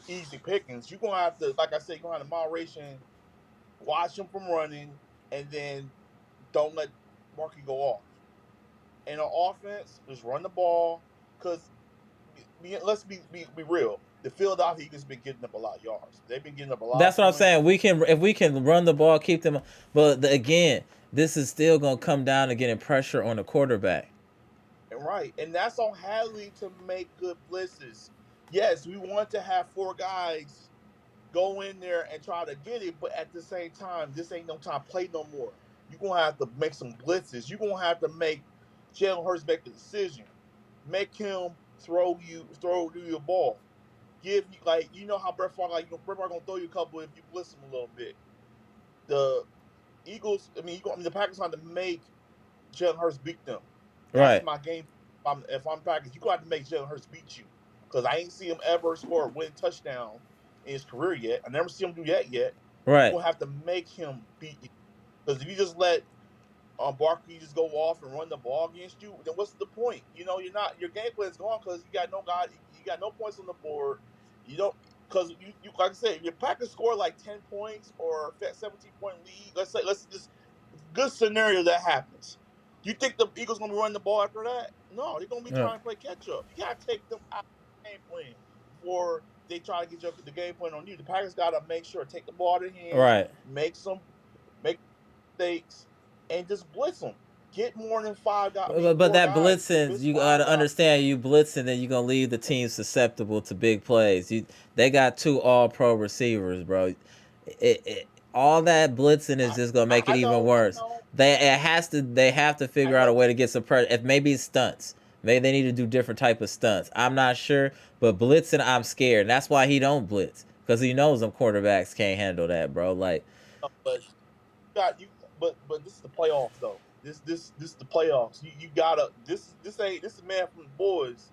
easy pickings. You're gonna have to, like I said, you're gonna have the moderation, watch him from running, and then don't let Markey go off. And on offense, just run the ball, because let's be real. The Philadelphia Eagles been getting up a lot of yards. They've been getting up a lot. That's what I'm saying. If we can run the ball, keep them. But again, this is still gonna come down to getting pressure on the quarterback. Right, and that's on Hadley to make good blitzes. Yes, we want to have 4 guys go in there and try to get it, but at the same time, this ain't no time to play no more. You're going to have to make some blitzes. You're going to have to make Jalen Hurts make the decision. Make him throw you a ball. Give you like how Brett Favre Brett Favre gonna throw you a couple if you blitz him a little bit. The Eagles, the Packers want to make Jalen Hurts beat them. That's Right. my game. If I'm Packers, you got to make Jalen Hurts beat you because I ain't see him ever score a winning touchdown in his career yet. I never see him do that yet. You're Right. gonna have to make him beat you because if you just let Barkley just go off and run the ball against you, then what's the point? You're not your game plan is gone because you got no points on the board. You don't because you like I said, if your Packers score like 10 points or 17-point lead, let's just good scenario that happens. You think the Eagles gonna be running the ball after that? No, they're gonna be Yeah. trying to play catch up. You gotta take them out of the game plan before they try to get the game plan on you. The Packers gotta make sure take the ball out of hands, Right. make mistakes, and just blitz them. Get more than five guys. But More that guys. blitzing, Blitz you five gotta guys. understand. You blitzing, then you're gonna leave the team susceptible to big plays. They got 2 All-Pro receivers, bro. All that blitzing is just gonna make it I even know. worse. They have to I figure out a know. way to get some pressure. If maybe it's stunts, maybe they need to do different type of stunts. I'm not sure, but blitzing, I'm scared. And that's why he don't blitz because he knows them quarterbacks can't handle that, bro. Like, But got you. But this is the playoffs though. This is the playoffs. You gotta. This is a man from the boys.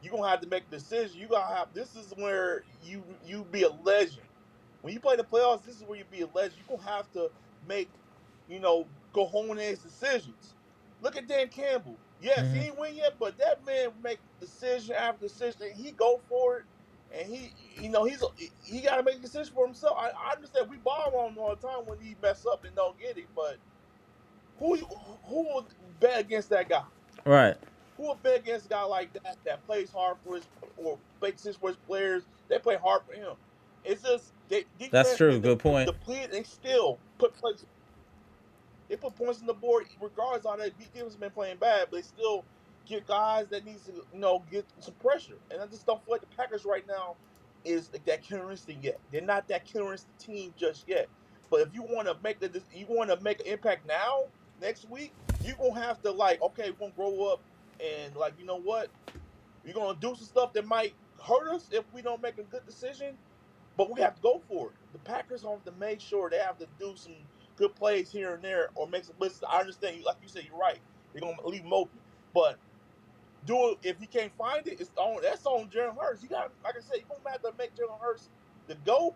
You gonna have to make a decision. You gotta have. This is where you be a legend. When you play the playoffs, this is where you be a legend. You gonna have to make, cojones decisions. Look at Dan Campbell. Yes, he mm-hmm. ain't win yet, but that man make decision after decision. And he go for it, and he got to make a decision for himself. I understand we bomb on him all the time when he mess up and don't get it, but who would bet against that guy? Right. Who would bet against a guy like that plays hard for his or makes sense for his players? They play hard for him. It's just That's defense true. been Good point. depleted. They still they put points on the board regardless of how that defense been playing bad, but they still get guys that needs to get some pressure. And I just don't feel like the Packers right now is like that killer instinct yet. They're not that killer instinct team just yet. But if you want to make an impact now next week, you're gonna have to okay, we're gonna grow up and you know what, we're gonna do some stuff that might hurt us if we don't make a good decision, but we have to go for it. The Packers have to make sure they have to do some good plays here and there or make some blitzes. I understand you, like you said, you're right. They're gonna leave them open, but do it if you can't find it. That's on Jalen Hurts. You got, like I said, you're gonna have to make Jalen Hurts the GOAT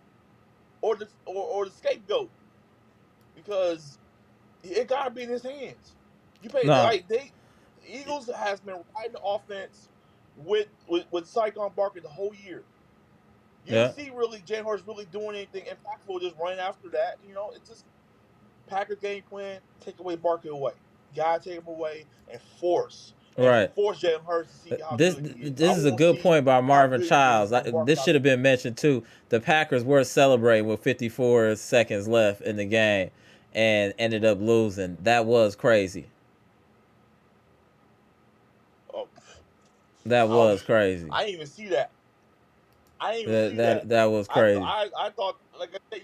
or the scapegoat because it gotta be in his hands. You pay No. Eagles has been riding the offense with Saquon Barkley the whole year. You didn't Yeah. see really Jalen Hurts really doing anything impactful, just running after that. It's just Packer game plan, take away Barkley away. You gotta take him away and force Right. Jalen Hurts to see how This good he is. I this is a want to good see point by how Marvin good he is Childs. when Barkley This should have been mentioned too. The Packers were celebrating with 54 seconds left in the game and ended up losing. That was crazy. oh, That was crazy. I didn't even see that. I didn't even see that. That was crazy. I thought, like I said,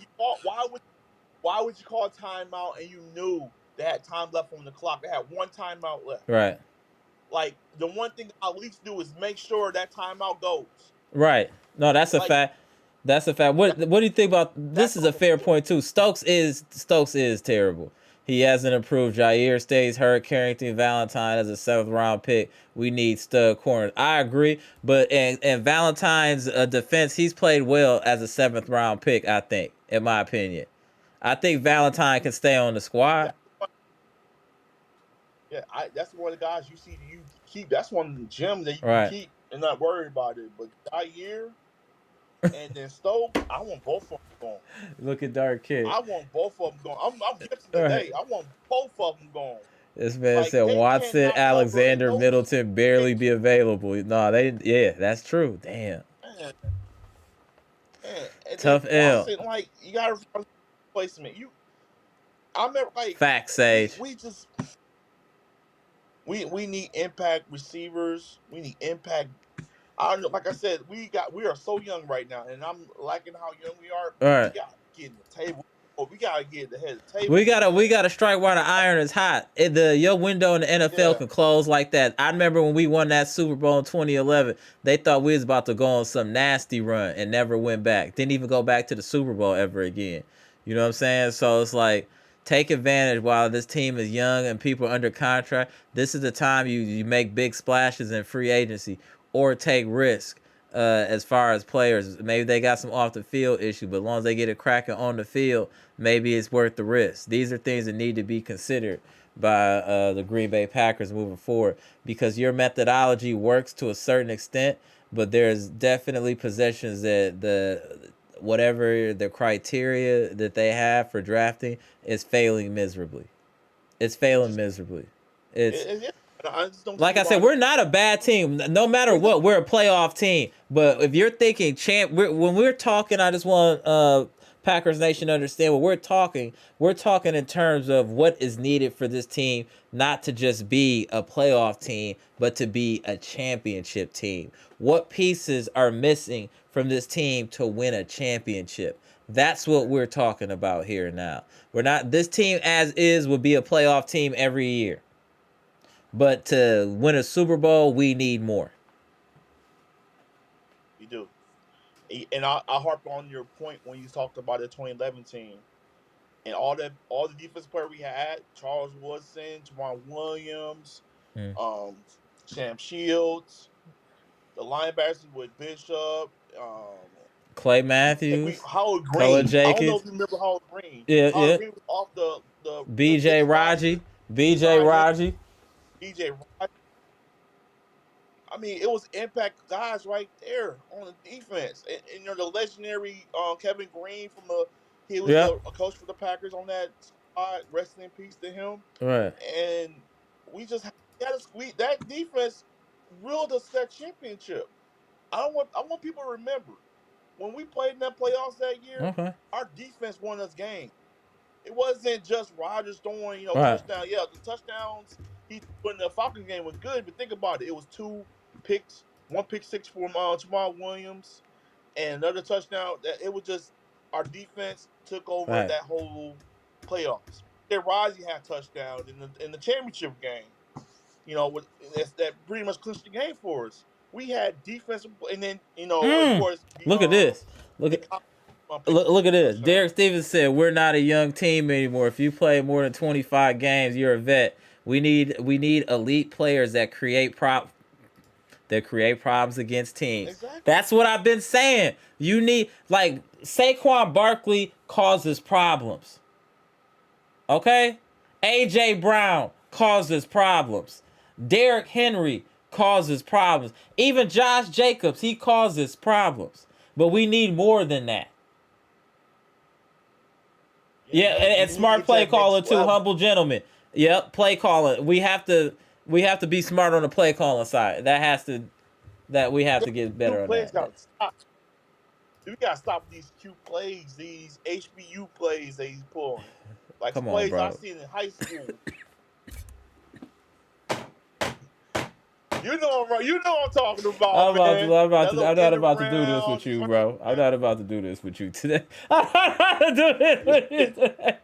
why would you call a timeout and you knew they had time left on the clock? They had one timeout left. Right. Like the one thing I'll at least do is make sure that timeout goes. Right. No, that's a fact. That's a fact. What do you think about this? Is a fair point too. Stokes is terrible. He hasn't improved. Jair stays hurt. Carrington Valentine as a 7th-round pick. We need stud corners. I agree, but in Valentine's defense, he's played well as a 7th-round pick. I think, in my opinion, I think Valentine can stay on the squad. Yeah, that's one of the guys you keep. That's one of the gems that you can Right. keep and not worry about it. But Jair and then Stokes, I want both of them going. Look at Dark Kid. I want both of them going. I'm Gibson today. I want both of them going. This man said Watson, Alexander, Middleton barely be available. No, they didn't. Yeah, that's true. Damn. Man. Tough L. Watson, you gotta placement. I remember Fact, Sage. We need impact receivers. We need impact. I don't know. Like I said, we are so young right now, and I'm liking how young we are. All right. We got to get in the table. we gotta get ahead of the table. We gotta strike while the iron is hot. Your window in the NFL can close like that. I remember when we won that Super Bowl in 2011, they thought we was about to go on some nasty run and never went back. Didn't even go back to the Super Bowl ever again. You know what I'm saying? So it's like, take advantage while this team is young and people are under contract. This is the time you make big splashes in free agency or take risk. As far as players, maybe they got some off the field issue, but as long as they get it cracking on the field, maybe it's worth the risk. These are things that need to be considered by the Green Bay Packers moving forward, because your methodology works to a certain extent, but there's definitely possessions that whatever the criteria that they have for drafting is failing miserably. It's failing miserably. It's like I said, we're not a bad team. No matter what, we're a playoff team. But if you're thinking when we're talking, I just want Packers Nation to understand what we're talking. We're talking in terms of what is needed for this team not to just be a playoff team, but to be a championship team. What pieces are missing from this team to win a championship? That's what we're talking about here now. We're not, this team as is would be a playoff team every year. But to win a Super Bowl, we need more. We do. And I harp on your point when you talked about the 2011 team and all the defense player we had: Charles Woodson, Jamal Williams, Sam Shields, the linebackers with Bishop, Clay Matthews, Howard Green. I don't know if you remember Howard Green. Howard Green was off the BJ Raji. BJ Raji. I mean, it was impact guys right there on the defense, and the legendary Kevin Green he was a coach for the Packers on that spot. Rest in peace to him. Right. And we just that defense reeled us that championship. I want people to remember when we played in that playoffs that year. Our defense won us games. It wasn't just Rodgers throwing touchdowns. Yeah, the touchdowns he threw in the Falcons game was good, but think about it. It was 2 picks, 1 pick six for Jamal Williams, and another touchdown. It was just our defense took over that whole playoffs. Then Rozzy had a touchdown in the championship game. That pretty much clinched the game for us. We had defensive, and then of course. Look at this. Look at this. Derek Stevens said, "We're not a young team anymore. If you play more than 25 games, you're a vet. We need elite players that create problems against teams." Exactly. That's what I've been saying. You need, like, Saquon Barkley causes problems. Okay? A.J. Brown causes problems. Derrick Henry causes problems. Even Josh Jacobs, he causes problems. But we need more than that. Yeah, and smart play caller too, humble gentleman. Yep, play calling. We have to be smart on the play calling side. We have to get better on that. We gotta stop these cute plays, these HBU plays that he's pulling. Like Come plays on, bro. I seen in high school. You know what I'm talking about. I'm not about to do this with you, bro. I'm not about to do this with you today. I'm not to do this with you today.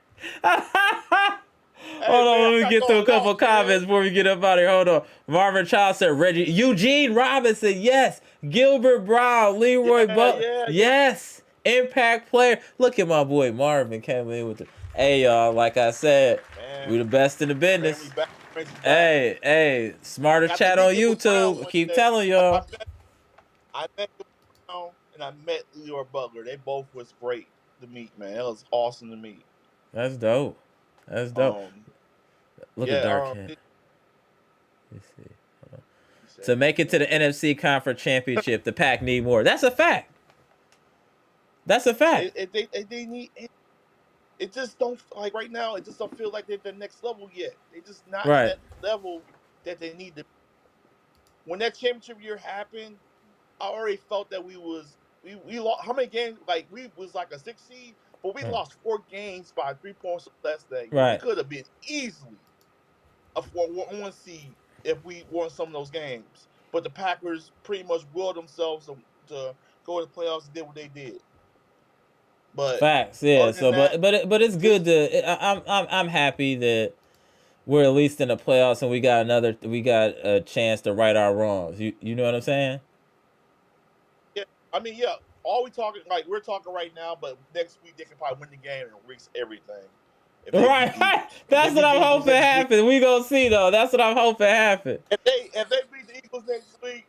Hold on, let me get through a couple comments before we get up out of here. Hold on. Marvin Child said Eugene Robinson, yes. Gilbert Brown, Leroy Butler, yes. Impact player. Look at my boy Marvin came in with the. Hey, y'all, like I said, we the best in the business. Hey, smartest chat on YouTube. Keep telling y'all. I met Brown and I met Leroy Butler. They both was great to meet, man. It was awesome to meet. That's dope. Look at Dark Head. Let's see. To make it to the NFC Conference Championship, the Pack need more. That's a fact. They need. It just don't, like right now. It just don't feel like they're the next level yet. They just not at that level that they need to. When that championship year happened, I already felt that we lost. How many games? Like we was like a 6 seed, but we lost 4 games by 3 points or less. That year. We could have been easily a 1 seed if we won some of those games. But the Packers pretty much willed themselves to go to the playoffs and did what they did. But Facts, yeah. other than So, that, but it's good just to. I'm happy that we're at least in the playoffs and we got a chance to right our wrongs. You know what I'm saying? yeah. I mean, yeah. All we talking like we're talking right now, but next week they can probably win the game and risk everything if they beat Right. the Eagles. If they That's what beat the I'm Eagles hoping next week, happen. We gonna see though. That's what I'm hoping happen. if they beat the Eagles next week,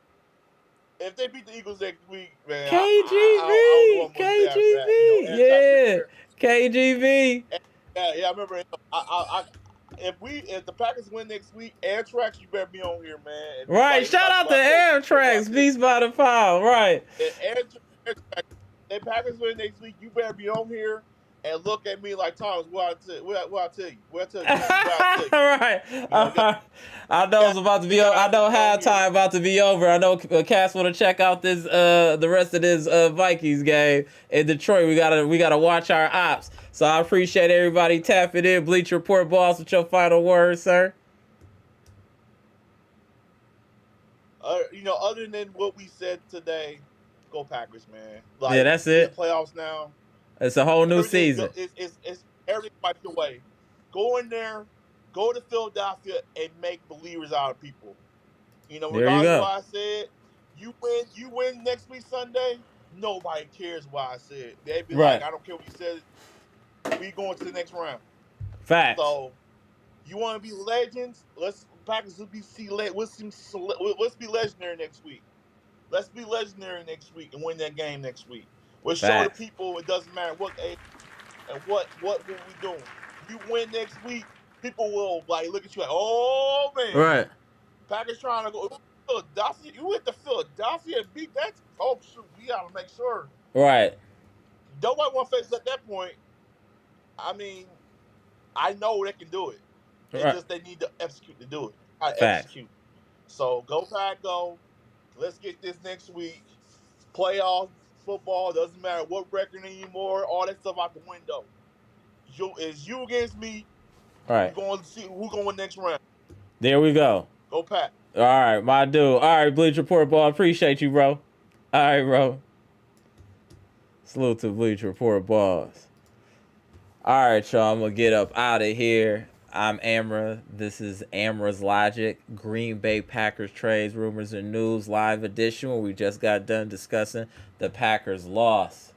if they beat the Eagles next week, man, I don't know what KGB, I'm gonna say after that. You know, KGB, every time you yeah, hear, KGB. yeah, I remember. If the Packers win next week, Anthrax, you better be on here, man. And Right. Shout out to That's what I Amtrak's tell you. Beast by the Pound. Right. And if Packers win next week, you better be on here and look at me like Thomas. What I tell you? What I tell you? What I tell you? Right. You know, I know it's about to be. I guys know on here. halftime about to be over. I know Cass want to check out this the rest of this Vikings game in Detroit. We gotta watch our ops. So I appreciate everybody tapping in. Bleach Report boss with your final words, sir. You know, other than what we said today, go Packers, man. Yeah, Like that's we in the it. playoffs now. It's a whole new Everything season. it's everything wiped away. Go in there, go to Philadelphia, and make believers out of people. You know, There you regardless of go. what I said, you win next week Sunday. Nobody cares what I said. They'd be like, Right. I don't care what you said. We going to the next round. Facts. So you want to be legends? Let's Packers. Let's be legendary next week. Let's be legendary next week and win that game next week. We'll show the Facts. people it doesn't matter what age and what we doing. You win next week, people will like look at you like, oh man, Right. Packers trying to go Philadelphia. You went to Philadelphia and beat that. Oh shoot, we gotta make sure. Right. Nobody want to face at that point. I mean, I know they can do it. It's Right. just they need to execute to do it. I Facts. execute. So go Pack, go. Let's get this next week. Playoff football doesn't matter what record anymore. All that stuff out the window. It's you against me. Right. We're going to see who's going to win next round. There we go. Go Pack. All right, my dude. All right, Bleach Report, ball. Appreciate you, bro. All right, bro. Salute to Bleach Report, boss. All right, y'all. I'm going to get up out of here. I'm Amara. This is AmarasLogic. Green Bay Packers trades, rumors, and news live edition where we just got done discussing the Packers loss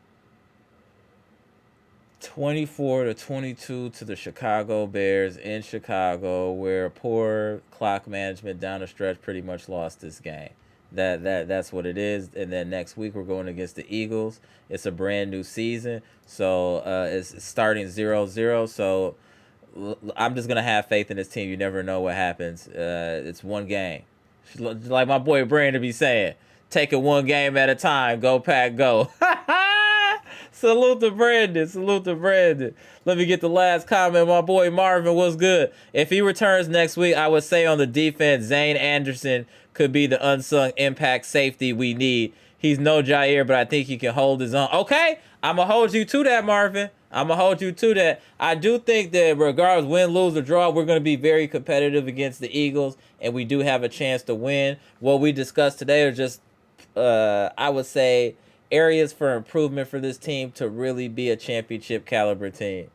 24-22 to the Chicago Bears in Chicago, where poor clock management down the stretch pretty much lost this game. That's what it is. And then next week we're going against the Eagles. It's a brand new season, so it's starting 0-0. So I'm just gonna have faith in this team. You never know what happens. It's one game, like my boy Brandon be saying. Take it one game at a time. Go Pack, go. Salute to Brandon. Salute to Brandon. Let me get the last comment. My boy Marvin, what's good? If he returns next week, I would say on the defense, Zane Anderson could be the unsung impact safety we need. He's no Jair, but I think he can hold his own. Okay, I'm going to hold you to that, Marvin. I'm going to hold you to that. I do think that regardless, win, lose, or draw, we're going to be very competitive against the Eagles, and we do have a chance to win. What we discussed today are just, I would say, areas for improvement for this team to really be a championship caliber team.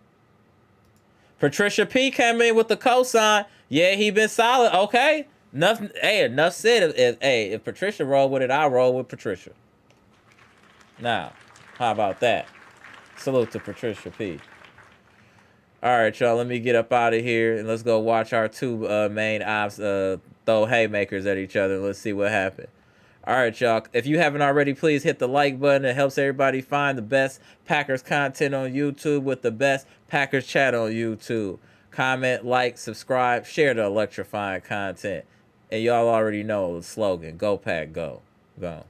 Patricia P came in with the cosign. Yeah, he been solid. Okay. Enough said. If Patricia roll with it, I roll with Patricia. Now, how about that? Salute to Patricia P. All right, y'all. Let me get up out of here and let's go watch our two main ops throw haymakers at each other. Let's see what happened. All right, y'all. If you haven't already, please hit the like button. It helps everybody find the best Packers content on YouTube with the best Packers chat on YouTube. Comment, like, subscribe, share the electrifying content. And y'all already know the slogan, Go Pack, Go. Go.